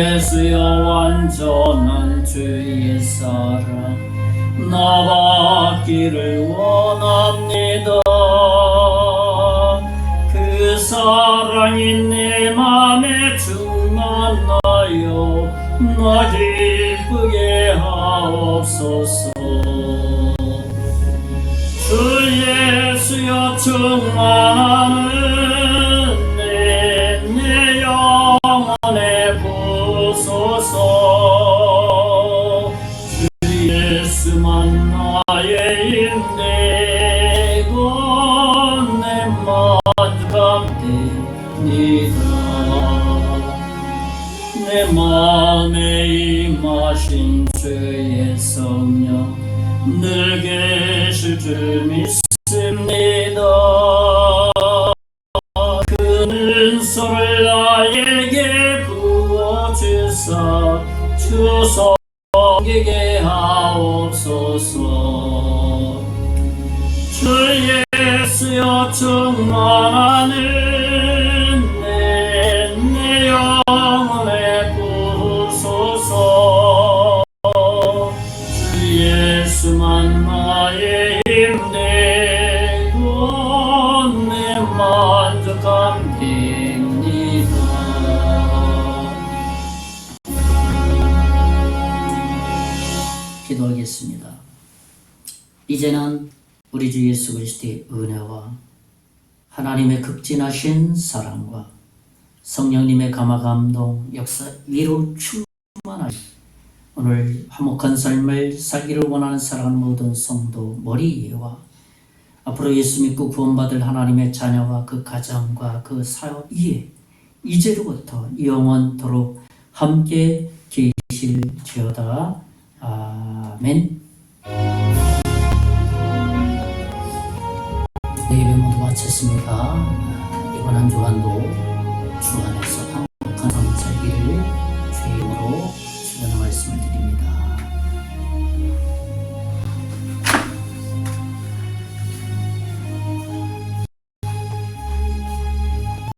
예수여 완전한 주의 사랑 나 받기를 원합니다. 그 사랑이 내 맘에 충만하여 나 기쁘게 하옵소서. 주 예수여 충만한 은혜 내 영혼에 부소서. 주 예수만 나의 힘되고 내 만족함 됩니다. 내 마음에 임하신 주의 성령 늘 계실 줄 믿습니다. 그 은소를 나에게 부어주사 주 섬기게 하옵소서. 주 예수여 충만한 은혜 내 영혼에 부소서. 주 예수만 나의 힘되고 내 만족함 됩니다. 기도하겠습니다. 이제는 우리 주 예수 그리스도의 은혜와 하나님의 극진하신 사랑과 성령님의 감화감동 역사 위로 충만하신 오늘 화목한 삶을 살기를 원하는 사랑하는 모든 성도 머리와 앞으로 예수 믿고 구원받을 하나님의 자녀와 그 가정과 그 사역 위에 이제로부터 영원토록 함께 계실지어다. 아멘.